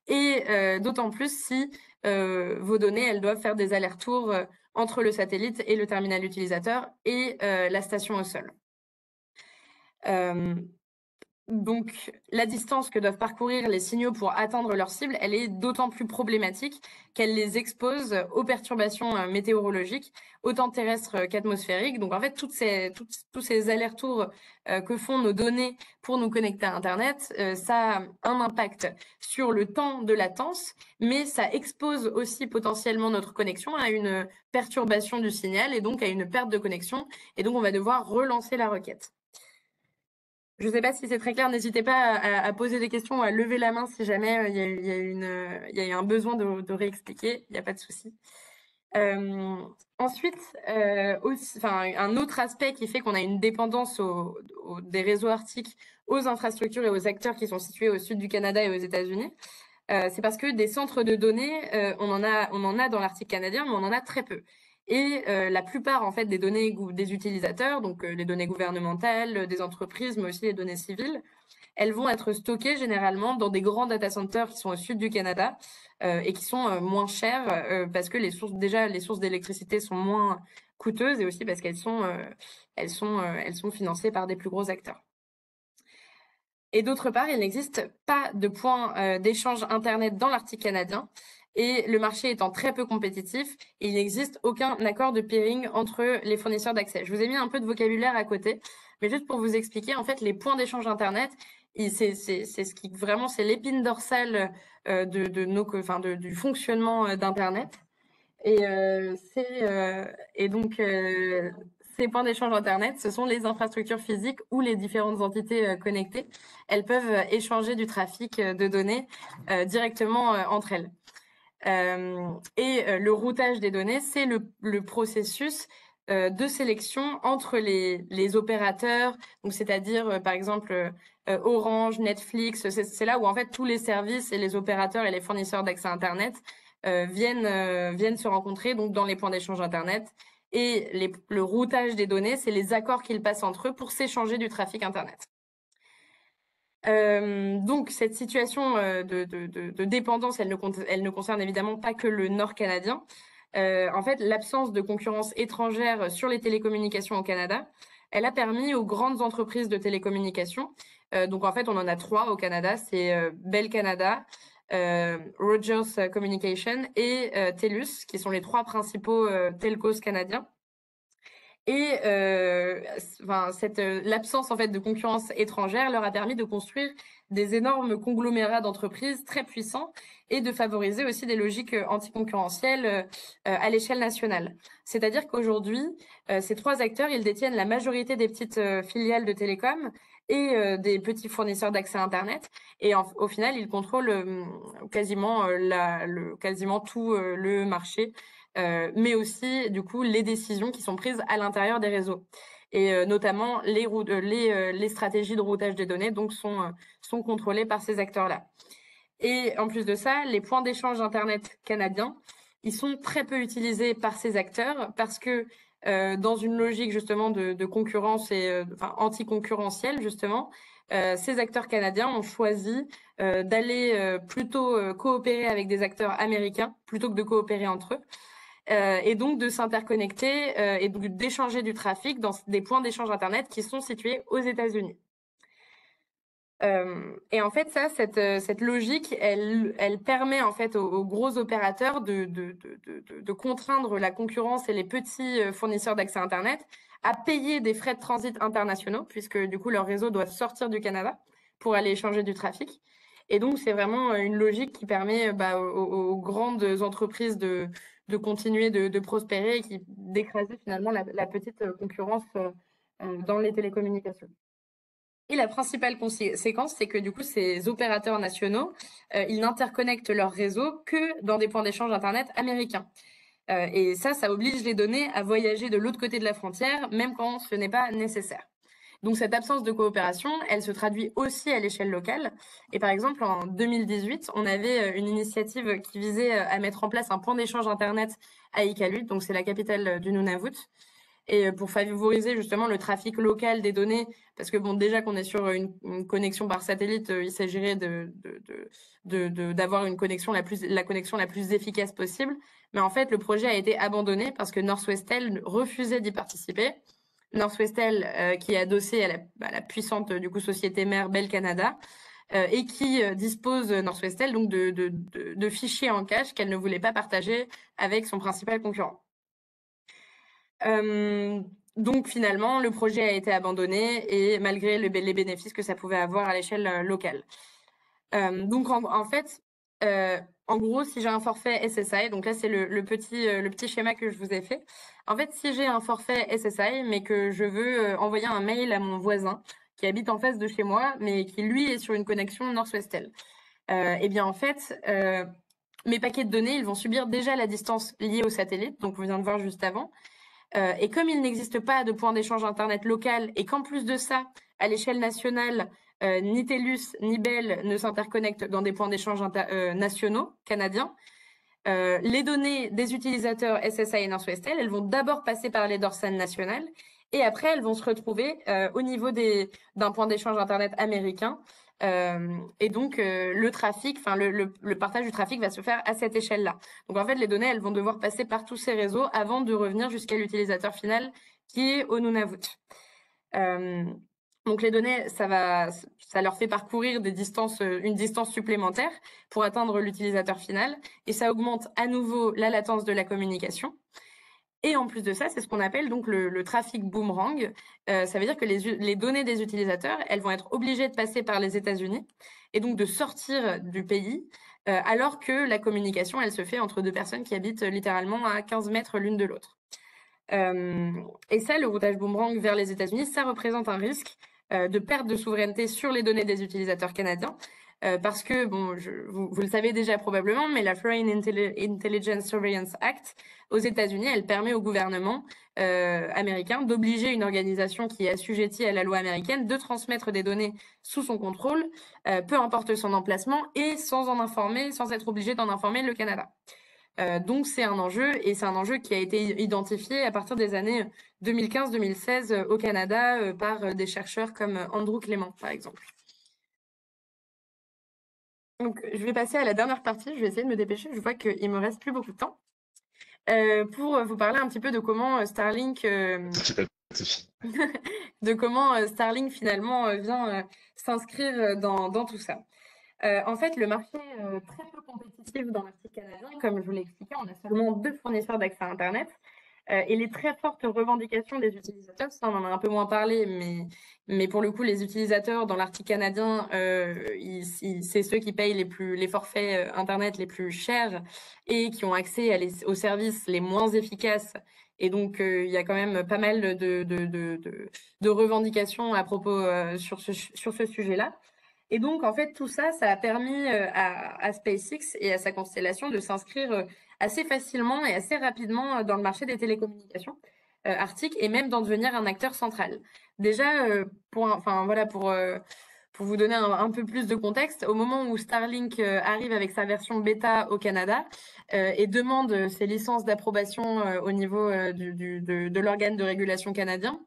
Et d'autant plus si vos données, elles doivent faire des allers-retours entre le satellite et le terminal utilisateur et la station au sol. Donc, la distance que doivent parcourir les signaux pour atteindre leur cible, elle est d'autant plus problématique qu'elle les expose aux perturbations météorologiques, autant terrestres qu'atmosphériques. Donc, en fait, tous ces allers-retours que font nos données pour nous connecter à Internet, ça a un impact sur le temps de latence, mais ça expose aussi potentiellement notre connexion à une perturbation du signal et donc à une perte de connexion. Et donc, on va devoir relancer la requête. Je ne sais pas si c'est très clair, n'hésitez pas à poser des questions ou à lever la main si jamais il y a eu un besoin de réexpliquer, il n'y a pas de souci. Ensuite, un autre aspect qui fait qu'on a une dépendance des réseaux arctiques aux infrastructures et aux acteurs qui sont situés au sud du Canada et aux États-Unis, c'est parce que des centres de données, on en a dans l'Arctique canadien, mais on en a très peu. Et la plupart en fait des données des utilisateurs, donc les données gouvernementales, des entreprises, mais aussi les données civiles, elles vont être stockées généralement dans des grands data centers qui sont au sud du Canada et qui sont moins chers parce que les sources d'électricité sont moins coûteuses et aussi parce qu'elles sont financées par des plus gros acteurs. Et d'autre part, il n'existe pas de point d'échange Internet dans l'Arctique canadien. Et le marché étant très peu compétitif, il n'existe aucun accord de peering entre les fournisseurs d'accès. Je vous ai mis un peu de vocabulaire à côté, mais juste pour vous expliquer, en fait, les points d'échange Internet, C'est ce qui vraiment, c'est l'épine dorsale du fonctionnement d'Internet. Et, ces points d'échange Internet, ce sont les infrastructures physiques où les différentes entités connectées, elles peuvent échanger du trafic de données directement entre elles. Le routage des données, c'est le processus de sélection entre les opérateurs, donc c'est-à-dire par exemple Orange, Netflix, c'est là où en fait tous les services et les opérateurs et les fournisseurs d'accès à Internet viennent se rencontrer donc dans les points d'échange Internet. Et le routage des données, c'est les accords qu'ils passent entre eux pour s'échanger du trafic Internet. Donc cette situation de dépendance, elle ne concerne évidemment pas que le Nord canadien. En fait, l'absence de concurrence étrangère sur les télécommunications au Canada, elle a permis aux grandes entreprises de télécommunications, donc en fait on en a 3 au Canada, c'est Bell Canada, Rogers Communication et TELUS, qui sont les 3 principaux telcos canadiens. Et l'absence en fait de concurrence étrangère leur a permis de construire des énormes conglomérats d'entreprises très puissants et de favoriser aussi des logiques anticoncurrentielles à l'échelle nationale. C'est-à-dire qu'aujourd'hui, ces 3 acteurs, ils détiennent la majorité des petites filiales de télécom et des petits fournisseurs d'accès à Internet. Et au final, ils contrôlent quasiment tout le marché, mais aussi du coup les décisions qui sont prises à l'intérieur des réseaux. Et notamment les stratégies de routage des données donc sont contrôlées par ces acteurs-là. Et en plus de ça, les points d'échange Internet canadiens, ils sont très peu utilisés par ces acteurs parce que dans une logique justement de concurrence et anticoncurrentielle justement, ces acteurs canadiens ont choisi d'aller plutôt coopérer avec des acteurs américains plutôt que de coopérer entre eux. Et donc de s'interconnecter et d'échanger du trafic dans des points d'échange Internet qui sont situés aux États-Unis. Et en fait, cette logique, elle permet en fait aux gros opérateurs de contraindre la concurrence et les petits fournisseurs d'accès à Internet à payer des frais de transit internationaux, puisque du coup, leur réseau doit sortir du Canada pour aller échanger du trafic. Et donc, c'est vraiment une logique qui permet aux grandes entreprises de continuer de prospérer et d'écraser finalement la petite concurrence dans les télécommunications. Et la principale conséquence, c'est que du coup, ces opérateurs nationaux, ils n'interconnectent leur réseau que dans des points d'échange Internet américains. Et ça oblige les données à voyager de l'autre côté de la frontière, même quand ce n'est pas nécessaire. Donc cette absence de coopération, elle se traduit aussi à l'échelle locale. Et par exemple, en 2018, on avait une initiative qui visait à mettre en place un point d'échange Internet à Iqaluit, donc c'est la capitale du Nunavut. Et pour favoriser justement le trafic local des données, parce que bon, déjà qu'on est sur une connexion par satellite, il s'agirait d'avoir la connexion la plus efficace possible. Mais en fait, le projet a été abandonné parce que Northwestel refusait d'y participer. Northwestel, qui est adossé à la puissante du coup société mère Bell Canada, et qui dispose Northwestel donc de fichiers en cache qu'elle ne voulait pas partager avec son principal concurrent. Donc finalement, le projet a été abandonné et malgré les bénéfices que ça pouvait avoir à l'échelle locale. Donc en fait, en gros, si j'ai un forfait SSI, donc là c'est le petit schéma que je vous ai fait. En fait, si j'ai un forfait SSI, mais que je veux envoyer un mail à mon voisin qui habite en face de chez moi, mais qui lui est sur une connexion Northwestel, et bien en fait, mes paquets de données, ils vont subir déjà la distance liée au satellite, donc on vient de voir juste avant. Et comme il n'existe pas de point d'échange Internet local et qu'en plus de ça, à l'échelle nationale, ni TELUS ni Bell ne s'interconnectent dans des points d'échange nationaux canadiens, les données des utilisateurs SSI et Northwestel, elles vont d'abord passer par les dorsales nationales et après elles vont se retrouver au niveau d'un point d'échange Internet américain. Et donc le trafic, le partage du trafic va se faire à cette échelle-là. Donc en fait, les données, elles vont devoir passer par tous ces réseaux avant de revenir jusqu'à l'utilisateur final qui est au Nunavut. Donc les données, ça leur fait parcourir une distance supplémentaire pour atteindre l'utilisateur final et ça augmente à nouveau la latence de la communication. Et en plus de ça, c'est ce qu'on appelle donc le trafic boomerang. Ça veut dire que les données des utilisateurs, elles vont être obligées de passer par les États-Unis et donc de sortir du pays, alors que la communication, elle se fait entre deux personnes qui habitent littéralement à 15 mètres l'une de l'autre. Et ça, le routage boomerang vers les États-Unis, ça représente un risque de perte de souveraineté sur les données des utilisateurs canadiens. Parce que, bon, vous le savez déjà probablement, mais la Foreign Intelligence Surveillance Act aux États-Unis, elle permet au gouvernement américain d'obliger une organisation qui est assujettie à la loi américaine de transmettre des données sous son contrôle, peu importe son emplacement, et sans en informer, sans être obligé d'en informer le Canada. Donc c'est un enjeu, et c'est un enjeu qui a été identifié à partir des années 2015-2016 au Canada par des chercheurs comme Andrew Clément, par exemple. Donc je vais passer à la dernière partie, je vais essayer de me dépêcher, je vois qu'il me reste plus beaucoup de temps. Pour vous parler un petit peu de comment Starlink de comment Starlink finalement vient s'inscrire dans tout ça. En fait, le marché est très peu compétitif dans l'Arctique canadien. Comme je vous l'ai expliqué, on a seulement 2 fournisseurs d'accès à Internet. Et les très fortes revendications des utilisateurs, ça on en a un peu moins parlé, mais pour le coup, les utilisateurs dans l'Arctique canadien, c'est ceux qui payent les forfaits Internet les plus chers et qui ont accès aux services les moins efficaces. Et donc, il y a quand même pas mal de revendications à propos sur ce sujet-là. Et donc, en fait, tout ça, ça a permis à SpaceX et à sa constellation de s'inscrire assez facilement et assez rapidement dans le marché des télécommunications arctiques et même d'en devenir un acteur central. Déjà, pour vous donner un peu plus de contexte, au moment où Starlink arrive avec sa version bêta au Canada et demande ses licences d'approbation au niveau de l'organe de régulation canadien,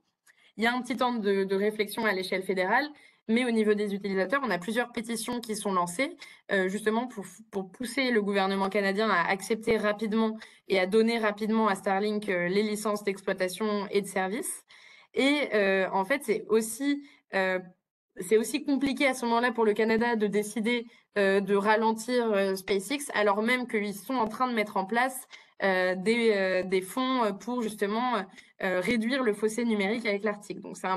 il y a un petit temps de réflexion à l'échelle fédérale, mais au niveau des utilisateurs, on a plusieurs pétitions qui sont lancées, justement pour pousser le gouvernement canadien à accepter rapidement et à donner rapidement à Starlink les licences d'exploitation et de service. Et en fait, c'est aussi compliqué à ce moment-là pour le Canada de décider de ralentir SpaceX, alors même qu'ils sont en train de mettre en place des fonds pour justement réduire le fossé numérique avec l'Arctique. Donc c'est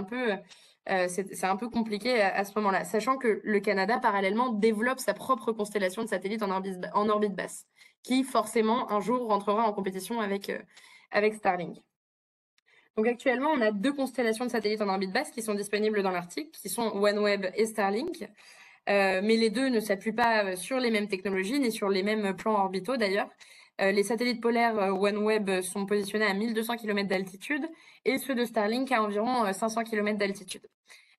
un peu compliqué à ce moment-là, sachant que le Canada, parallèlement, développe sa propre constellation de satellites en orbite basse, qui forcément, un jour, rentrera en compétition avec Starlink. Donc actuellement, on a 2 constellations de satellites en orbite basse qui sont disponibles dans l'Arctique, qui sont OneWeb et Starlink. Mais les deux ne s'appuient pas sur les mêmes technologies, ni sur les mêmes plans orbitaux d'ailleurs. Les satellites polaires OneWeb sont positionnés à 1200 km d'altitude et ceux de Starlink à environ 500 km d'altitude.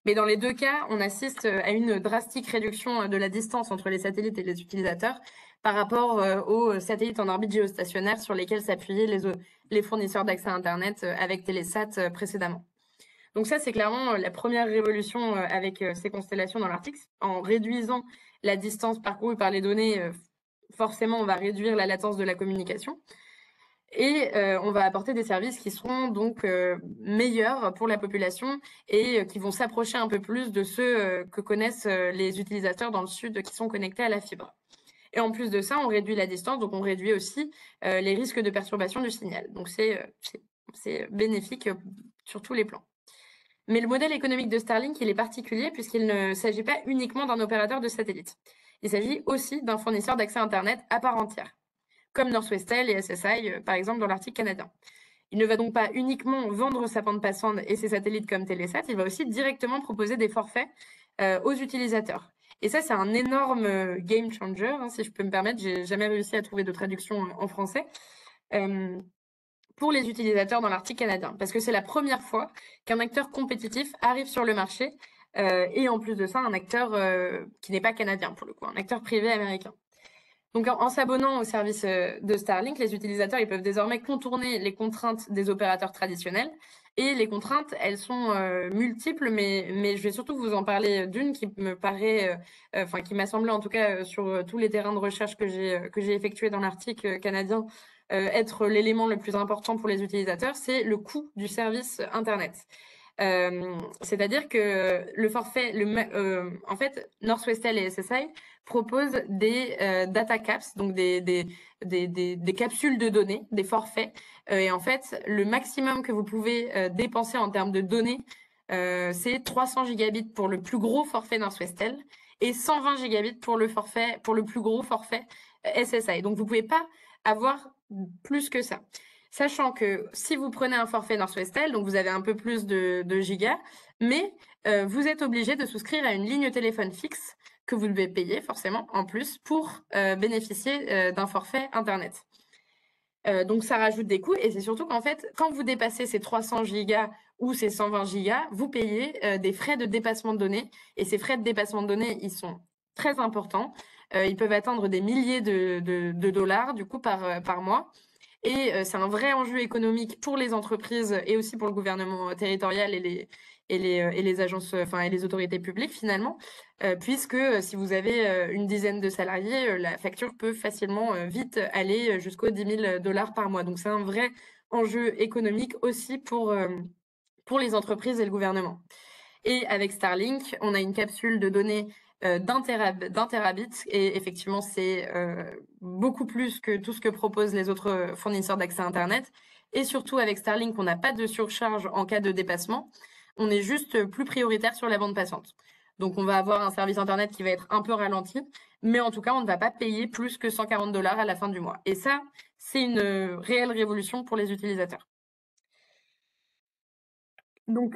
Mais dans les deux cas, on assiste à une drastique réduction de la distance entre les satellites et les utilisateurs par rapport aux satellites en orbite géostationnaire sur lesquels s'appuyaient les fournisseurs d'accès à Internet avec Telesat précédemment. Donc ça, c'est clairement la première révolution avec ces constellations dans l'Arctique. En réduisant la distance parcourue par les données, forcément, on va réduire la latence de la communication. Et on va apporter des services qui seront donc meilleurs pour la population et qui vont s'approcher un peu plus de ceux que connaissent les utilisateurs dans le sud qui sont connectés à la fibre. Et en plus de ça, on réduit la distance, donc on réduit aussi les risques de perturbation du signal. Donc c'est bénéfique sur tous les plans. Mais le modèle économique de Starlink, il est particulier puisqu'il ne s'agit pas uniquement d'un opérateur de satellite. Il s'agit aussi d'un fournisseur d'accès Internet à part entière, comme Northwestel et SSI, par exemple, dans l'Arctique canadien. Il ne va donc pas uniquement vendre sa bande passante et ses satellites comme Telesat, il va aussi directement proposer des forfaits aux utilisateurs. Et ça, c'est un énorme game changer, si je peux me permettre. J'ai jamais réussi à trouver de traduction en français. Pour les utilisateurs dans l'Arctique canadien, parce que c'est la première fois qu'un acteur compétitif arrive sur le marché, et en plus de ça, un acteur qui n'est pas canadien pour le coup, un acteur privé américain. Donc en s'abonnant au service de Starlink, les utilisateurs ils peuvent désormais contourner les contraintes des opérateurs traditionnels. Et les contraintes, elles sont multiples, mais je vais surtout vous en parler d'une qui me paraît, qui m'a semblé en tout cas sur tous les terrains de recherche que j'ai effectués dans l'Arctique canadien, être l'élément le plus important pour les utilisateurs, c'est le coût du service Internet. C'est-à-dire que le forfait, en fait, Northwestel et SSI proposent des data caps, donc des capsules de données, des forfaits. Et en fait, le maximum que vous pouvez dépenser en termes de données, c'est 300 gigabits pour le plus gros forfait Northwestel et 120 gigabits pour le plus gros forfait SSI. Donc, vous pouvez pas avoir plus que ça. Sachant que si vous prenez un forfait Northwestel, donc vous avez un peu plus de gigas, mais vous êtes obligé de souscrire à une ligne téléphone fixe que vous devez payer forcément en plus pour bénéficier d'un forfait Internet. Donc ça rajoute des coûts et c'est surtout qu'en fait, quand vous dépassez ces 300 gigas ou ces 120 gigas, vous payez des frais de dépassement de données et ces frais de dépassement de données, ils sont très importants. Ils peuvent atteindre des milliers de dollars du coup par mois. Et c'est un vrai enjeu économique pour les entreprises et aussi pour le gouvernement territorial et les agences, enfin, et les autorités publiques finalement, puisque si vous avez une dizaine de salariés, la facture peut facilement vite aller jusqu'aux 10 000 dollars par mois. Donc c'est un vrai enjeu économique aussi pour les entreprises et le gouvernement. Et avec Starlink, on a une capsule de données d'un terabit. Et effectivement, c'est beaucoup plus que tout ce que proposent les autres fournisseurs d'accès Internet. Et surtout, avec Starlink, on n'a pas de surcharge en cas de dépassement. On est juste plus prioritaire sur la bande passante. Donc, on va avoir un service Internet qui va être un peu ralenti. Mais en tout cas, on ne va pas payer plus que 140 dollars à la fin du mois. Et ça, c'est une réelle révolution pour les utilisateurs. Donc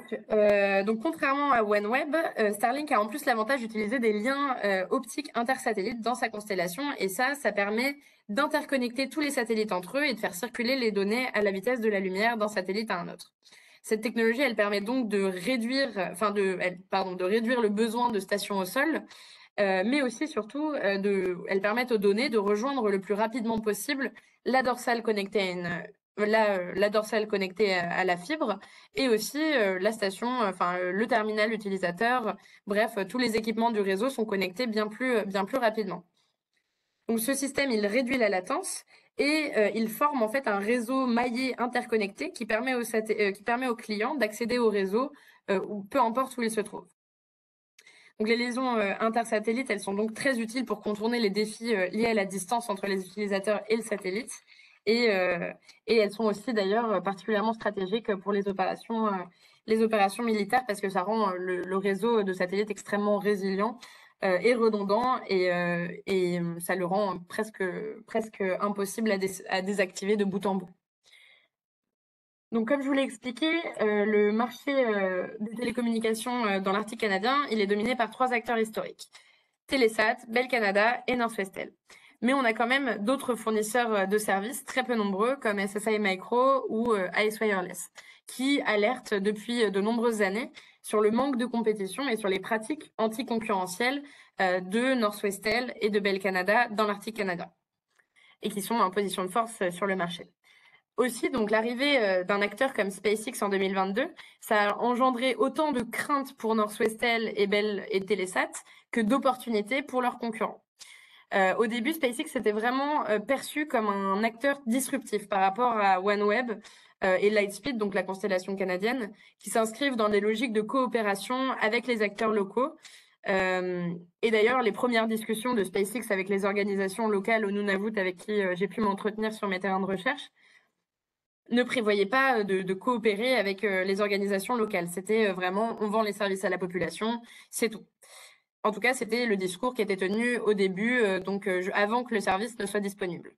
contrairement à OneWeb, Starlink a en plus l'avantage d'utiliser des liens optiques intersatellites dans sa constellation et ça permet d'interconnecter tous les satellites entre eux et de faire circuler les données à la vitesse de la lumière d'un satellite à un autre. Cette technologie, elle permet donc de réduire, de réduire le besoin de stations au sol, mais aussi surtout, elles permettent aux données de rejoindre le plus rapidement possible la dorsale connectée à la dorsale connectée à la fibre et aussi la station, le terminal utilisateur. Bref, tous les équipements du réseau sont connectés bien plus rapidement. Donc ce système, il réduit la latence et il forme en fait un réseau maillé interconnecté qui permet aux clients d'accéder au réseau peu importe où il se trouve. Donc les liaisons intersatellites, elles sont donc très utiles pour contourner les défis liés à la distance entre les utilisateurs et le satellite. Et elles sont aussi d'ailleurs particulièrement stratégiques pour les opérations militaires parce que ça rend le réseau de satellites extrêmement résilient et redondant et ça le rend presque impossible à désactiver de bout en bout. Donc, comme je vous l'ai expliqué, le marché des télécommunications dans l'Arctique canadien, il est dominé par 3 acteurs historiques. Telesat, Bell Canada et Northwestel. Mais on a quand même d'autres fournisseurs de services très peu nombreux comme SSI Micro ou Ice Wireless qui alertent depuis de nombreuses années sur le manque de compétition et sur les pratiques anticoncurrentielles de Northwestel et de Bell Canada dans l'Arctique canadien et qui sont en position de force sur le marché. Aussi, donc l'arrivée d'un acteur comme SpaceX en 2022, ça a engendré autant de craintes pour Northwestel et Bell et Telesat que d'opportunités pour leurs concurrents. Au début, SpaceX était vraiment perçu comme un acteur disruptif par rapport à OneWeb et Lightspeed, donc la constellation canadienne, qui s'inscrivent dans des logiques de coopération avec les acteurs locaux. Et d'ailleurs, les premières discussions de SpaceX avec les organisations locales au Nunavut avec qui j'ai pu m'entretenir sur mes terrains de recherche ne prévoyait pas de coopérer avec les organisations locales. C'était vraiment, on vend les services à la population, c'est tout. En tout cas, c'était le discours qui était tenu au début, avant que le service ne soit disponible.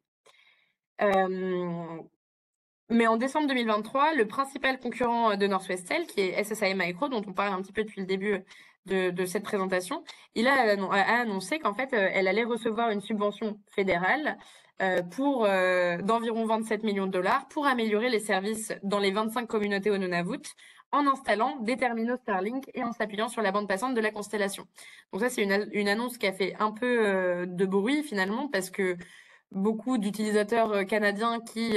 Mais en décembre 2023, le principal concurrent de Northwestel, qui est SSI Micro, dont on parle un petit peu depuis le début de cette présentation, il a annoncé qu'en fait, elle allait recevoir une subvention fédérale d'environ 27 millions de dollars pour améliorer les services dans les 25 communautés au Nunavut en installant des terminaux Starlink et en s'appuyant sur la bande passante de la constellation. Donc ça, c'est une annonce qui a fait un peu de bruit finalement parce que beaucoup d'utilisateurs canadiens qui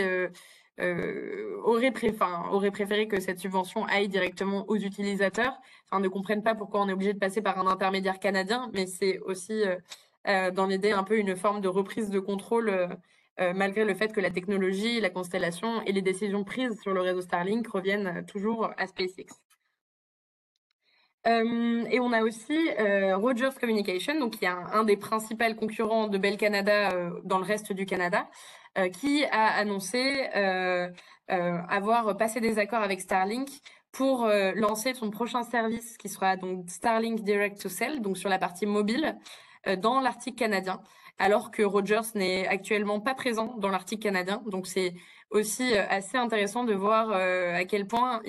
auraient préféré que cette subvention aille directement aux utilisateurs, ne comprennent pas pourquoi on est obligé de passer par un intermédiaire canadien, mais c'est aussi dans l'idée un peu une forme de reprise de contrôle malgré le fait que la technologie, la constellation et les décisions prises sur le réseau Starlink reviennent toujours à SpaceX. Et on a aussi Rogers Communication, donc qui est un des principaux concurrents de Bell Canada dans le reste du Canada, qui a annoncé avoir passé des accords avec Starlink pour lancer son prochain service qui sera donc Starlink Direct to Cell, donc sur la partie mobile, dans l'Arctique canadien, alors que Rogers n'est actuellement pas présent dans l'Arctique canadien. Donc c'est aussi assez intéressant de voir à quel point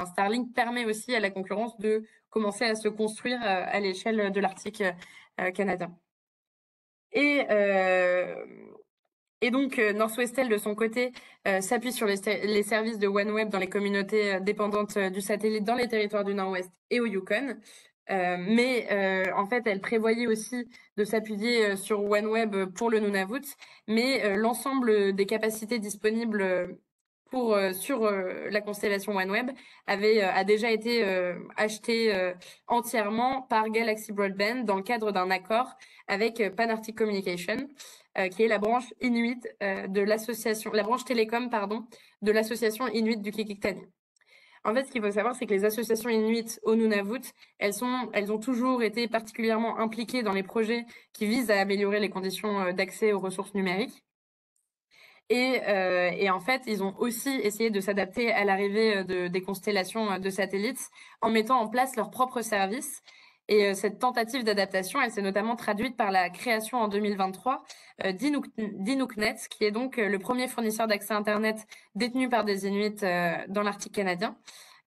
Starlink permet aussi à la concurrence de commencer à se construire à l'échelle de l'Arctique canadien. Et donc, Northwestel, de son côté, s'appuie sur les services de OneWeb dans les communautés dépendantes du satellite dans les territoires du Nord-Ouest et au Yukon. En fait, elle prévoyait aussi de s'appuyer sur OneWeb pour le Nunavut, mais l'ensemble des capacités disponibles sur la constellation OneWeb a déjà été acheté entièrement par Galaxy Broadband dans le cadre d'un accord avec Panarctic Communication, qui est la branche Inuit de l'association, la branche télécom, pardon, de l'association Inuit du Qikiqtani. En fait, ce qu'il faut savoir, c'est que les associations Inuit au Nunavut, elles ont toujours été particulièrement impliquées dans les projets qui visent à améliorer les conditions d'accès aux ressources numériques. Et en fait, ils ont aussi essayé de s'adapter à l'arrivée des constellations de satellites en mettant en place leurs propres services. Et cette tentative d'adaptation, elle s'est notamment traduite par la création en 2023 d'Inuknet, qui est donc le premier fournisseur d'accès Internet détenu par des Inuits dans l'Arctique canadien.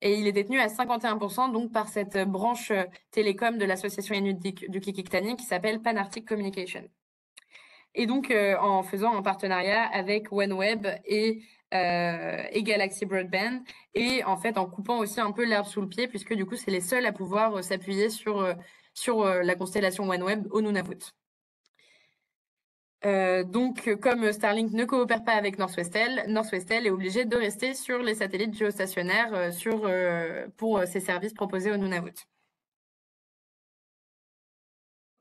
Et il est détenu à 51% donc par cette branche télécom de l'association Inuit du Qikiqtani qui s'appelle Panarctic Communication. Et donc, en faisant un partenariat avec OneWeb et Galaxy Broadband, et en fait en coupant aussi un peu l'herbe sous le pied, puisque du coup, c'est les seuls à pouvoir s'appuyer sur la constellation OneWeb au Nunavut. Donc, comme Starlink ne coopère pas avec Northwestel, Northwestel est obligé de rester sur les satellites géostationnaires pour ses services proposés au Nunavut.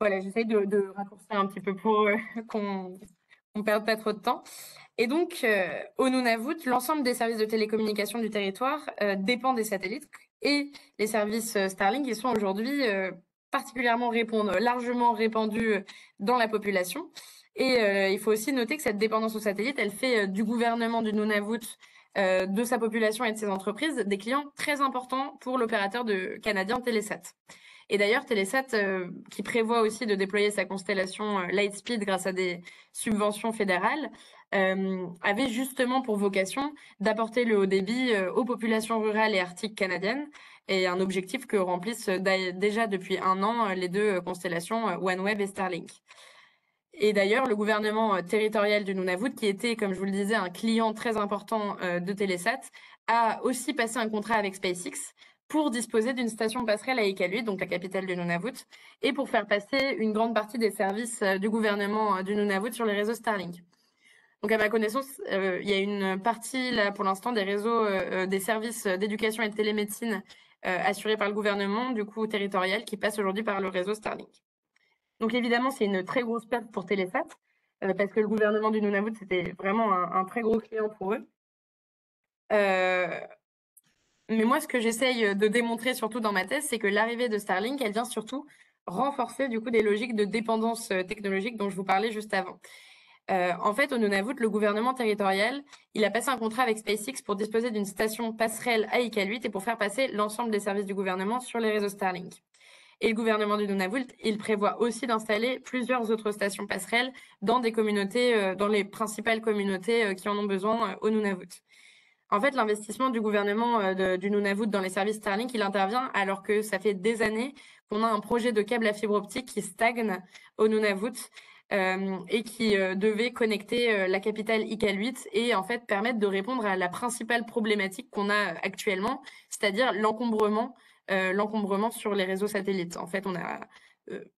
Voilà, j'essaye de raccourcir un petit peu pour qu'on ne perde pas trop de temps. Et donc, au Nunavut, l'ensemble des services de télécommunication du territoire dépend des satellites et les services Starlink, ils sont aujourd'hui particulièrement largement répandus dans la population. Et il faut aussi noter que cette dépendance aux satellites, elle fait du gouvernement du Nunavut, de sa population et de ses entreprises, des clients très importants pour l'opérateur canadien Telesat. Et d'ailleurs, Telesat, qui prévoit aussi de déployer sa constellation Lightspeed grâce à des subventions fédérales, avait justement pour vocation d'apporter le haut débit aux populations rurales et arctiques canadiennes, et un objectif que remplissent déjà depuis un an les deux constellations OneWeb et Starlink. Et d'ailleurs, le gouvernement territorial du Nunavut, qui était, comme je vous le disais, un client très important de Telesat, a aussi passé un contrat avec SpaceX pour disposer d'une station passerelle à Iqaluit, donc la capitale du Nunavut, et pour faire passer une grande partie des services du gouvernement du Nunavut sur les réseaux Starlink. Donc, à ma connaissance, il y a une partie, là, pour l'instant, des réseaux, des services d'éducation et de télémédecine assurés par le gouvernement, du coup, territorial, qui passent aujourd'hui par le réseau Starlink. Donc, évidemment, c'est une très grosse perte pour Telesat, parce que le gouvernement du Nunavut, c'était vraiment un très gros client pour eux. Mais moi, ce que j'essaye de démontrer surtout dans ma thèse, c'est que l'arrivée de Starlink, elle vient surtout renforcer du coup des logiques de dépendance technologique dont je vous parlais juste avant. En fait, au Nunavut, le gouvernement territorial, il a passé un contrat avec SpaceX pour disposer d'une station passerelle à Iqaluit et pour faire passer l'ensemble des services du gouvernement sur les réseaux Starlink. Et le gouvernement du Nunavut, il prévoit aussi d'installer plusieurs autres stations passerelles dans des communautés, dans les principales communautés qui en ont besoin au Nunavut. En fait, l'investissement du gouvernement du Nunavut dans les services Starlink, il intervient alors que ça fait des années qu'on a un projet de câble à fibre optique qui stagne au Nunavut et qui devait connecter la capitale Iqaluit et en fait permettre de répondre à la principale problématique qu'on a actuellement, c'est-à-dire l'encombrement sur les réseaux satellites. En fait,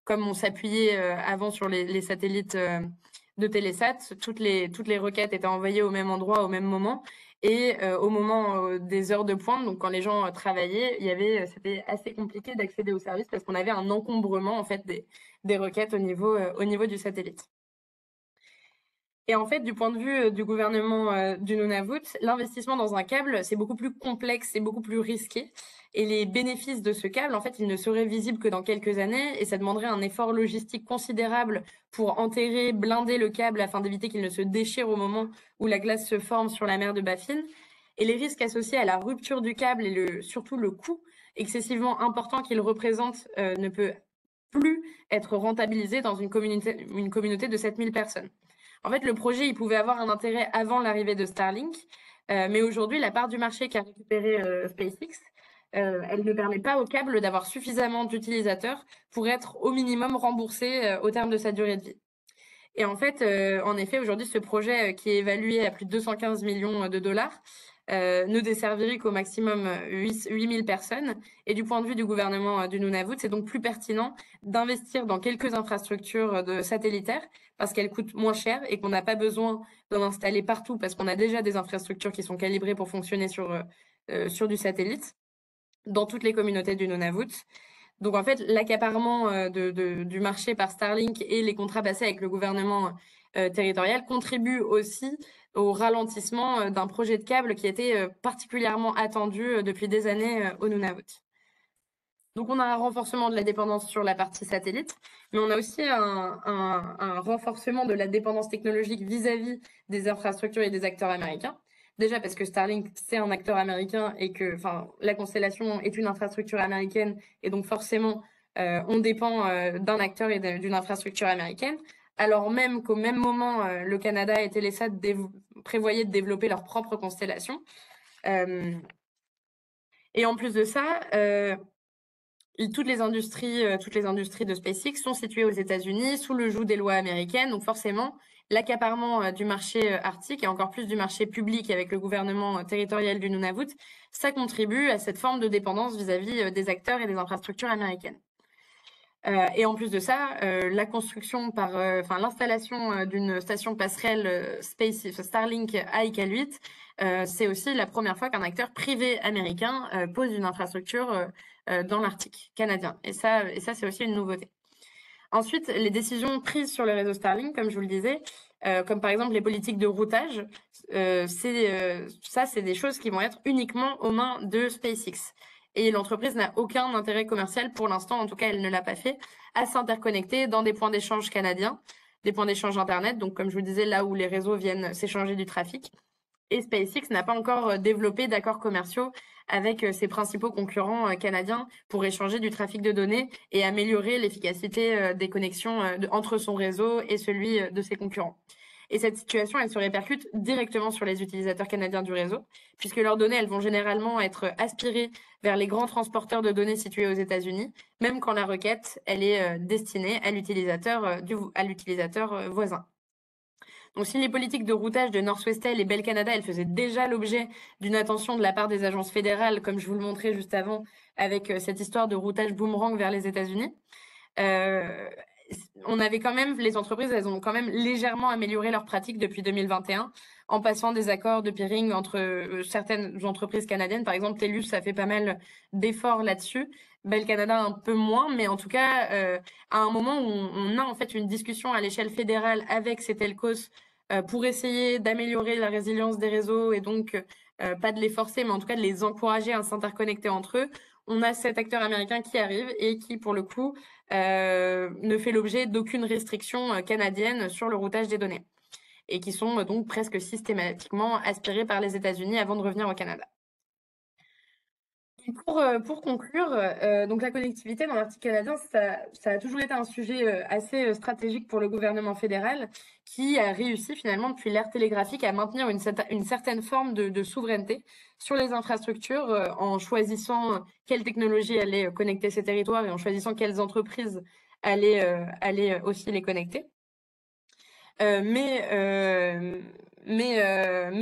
comme on s'appuyait avant sur les satellites de Telesat, toutes les requêtes étaient envoyées au même endroit au même moment. Et au moment des heures de pointe, donc quand les gens travaillaient, c'était assez compliqué d'accéder au service parce qu'on avait un encombrement en fait des requêtes au niveau du satellite. Et en fait, du point de vue du gouvernement du Nunavut, l'investissement dans un câble, c'est beaucoup plus complexe et beaucoup plus risqué. Et les bénéfices de ce câble, en fait, ils ne seraient visibles que dans quelques années et ça demanderait un effort logistique considérable pour enterrer, blinder le câble afin d'éviter qu'il ne se déchire au moment où la glace se forme sur la mer de Baffin. Et les risques associés à la rupture du câble et surtout le coût excessivement important qu'il représente ne peut plus être rentabilisé dans une communauté de 7000 personnes. En fait, le projet, il pouvait avoir un intérêt avant l'arrivée de Starlink, mais aujourd'hui, la part du marché qu'a récupéré SpaceX, elle ne permet pas au câble d'avoir suffisamment d'utilisateurs pour être au minimum remboursé au terme de sa durée de vie. Et en fait, en effet, aujourd'hui, ce projet qui est évalué à plus de 215 millions de dollars ne desservirait qu'au maximum 8000 personnes. Et du point de vue du gouvernement du Nunavut, c'est donc plus pertinent d'investir dans quelques infrastructures de satellitaires parce qu'elles coûtent moins cher et qu'on n'a pas besoin d'en installer partout parce qu'on a déjà des infrastructures qui sont calibrées pour fonctionner sur du satellite dans toutes les communautés du Nunavut. Donc en fait, l'accaparement du marché par Starlink et les contrats passés avec le gouvernement territorial contribuent aussi au ralentissement d'un projet de câble qui était particulièrement attendu depuis des années au Nunavut. Donc on a un renforcement de la dépendance sur la partie satellite, mais on a aussi un renforcement de la dépendance technologique vis-à-vis des infrastructures et des acteurs américains. Déjà parce que Starlink, c'est un acteur américain et que la constellation est une infrastructure américaine et donc forcément, on dépend d'un acteur et d'une infrastructure américaine. Alors même qu'au même moment, le Canada et Telesat prévoyaient de développer leur propre constellation. Et en plus de ça, toutes les industries de SpaceX sont situées aux États-Unis, sous le joug des lois américaines. Donc forcément, l'accaparement du marché arctique et encore plus du marché public avec le gouvernement territorial du Nunavut, ça contribue à cette forme de dépendance vis-à-vis des acteurs et des infrastructures américaines. Et en plus de ça, la construction l'installation d'une station passerelle Starlink à Iqaluit, c'est aussi la première fois qu'un acteur privé américain pose une infrastructure dans l'Arctique canadien. Et ça, c'est aussi une nouveauté. Ensuite, les décisions prises sur le réseau Starlink, comme je vous le disais, comme par exemple les politiques de routage, c'est des choses qui vont être uniquement aux mains de SpaceX. Et l'entreprise n'a aucun intérêt commercial pour l'instant, en tout cas elle ne l'a pas fait, à s'interconnecter dans des points d'échange canadiens, des points d'échange Internet, donc comme je vous disais, là où les réseaux viennent s'échanger du trafic. Et SpaceX n'a pas encore développé d'accords commerciaux avec ses principaux concurrents canadiens pour échanger du trafic de données et améliorer l'efficacité des connexions entre son réseau et celui de ses concurrents. Et cette situation, elle se répercute directement sur les utilisateurs canadiens du réseau, puisque leurs données, elles vont généralement être aspirées vers les grands transporteurs de données situés aux États-Unis, même quand la requête, elle est destinée à l'utilisateur voisin. Donc, si les politiques de routage de Northwestel et Bell Canada, elles faisaient déjà l'objet d'une attention de la part des agences fédérales, comme je vous le montrais juste avant, avec cette histoire de routage boomerang vers les États-Unis, les entreprises, elles ont quand même légèrement amélioré leurs pratiques depuis 2021 en passant des accords de peering entre certaines entreprises canadiennes. Par exemple, TELUS a fait pas mal d'efforts là-dessus. Bell Canada un peu moins, mais en tout cas, à un moment où on a en fait une discussion à l'échelle fédérale avec ces telcos pour essayer d'améliorer la résilience des réseaux et donc pas de les forcer, mais en tout cas de les encourager à s'interconnecter entre eux. On a cet acteur américain qui arrive et qui, pour le coup, ne fait l'objet d'aucune restriction canadienne sur le routage des données et qui sont donc presque systématiquement aspirés par les États-Unis avant de revenir au Canada. Pour conclure, donc la connectivité dans l'Arctique canadien, ça a toujours été un sujet assez stratégique pour le gouvernement fédéral qui a réussi finalement depuis l'ère télégraphique à maintenir une certaine forme de souveraineté sur les infrastructures en choisissant quelles technologies allaient connecter ces territoires et en choisissant quelles entreprises allaient aussi les connecter. Mais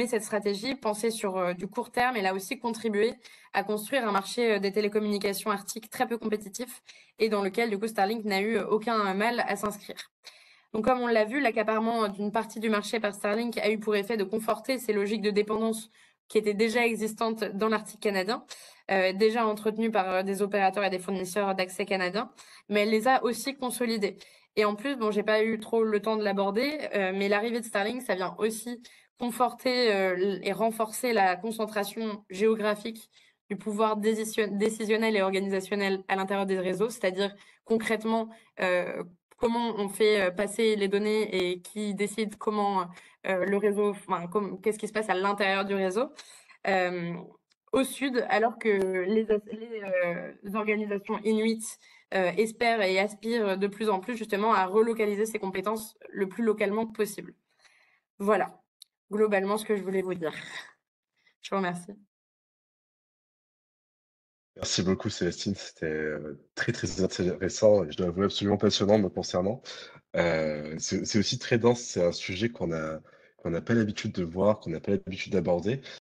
cette stratégie, pensée sur du court terme, elle a aussi contribué à construire un marché des télécommunications arctiques très peu compétitif et dans lequel, du coup, Starlink n'a eu aucun mal à s'inscrire. Donc, comme on l'a vu, l'accaparement d'une partie du marché par Starlink a eu pour effet de conforter ces logiques de dépendance qui étaient déjà existantes dans l'Arctique canadien, déjà entretenues par des opérateurs et des fournisseurs d'accès canadiens, mais elle les a aussi consolidées. Et en plus, bon, j'ai pas eu trop le temps de l'aborder, mais l'arrivée de Starlink, ça vient aussi conforter et renforcer la concentration géographique du pouvoir décisionnel et organisationnel à l'intérieur des réseaux, c'est-à-dire concrètement comment on fait passer les données et qui décide comment le réseau, enfin, qu'est-ce qui se passe à l'intérieur du réseau. Au sud, alors que les organisations inuites espèrent et aspirent de plus en plus justement à relocaliser ces compétences le plus localement possible. Voilà, globalement ce que je voulais vous dire. Je vous remercie. Merci beaucoup Célestine, c'était très très intéressant et je dois avouer absolument passionnant me concernant. C'est aussi très dense, c'est un sujet qu'on n'a pas l'habitude de voir, qu'on n'a pas l'habitude d'aborder.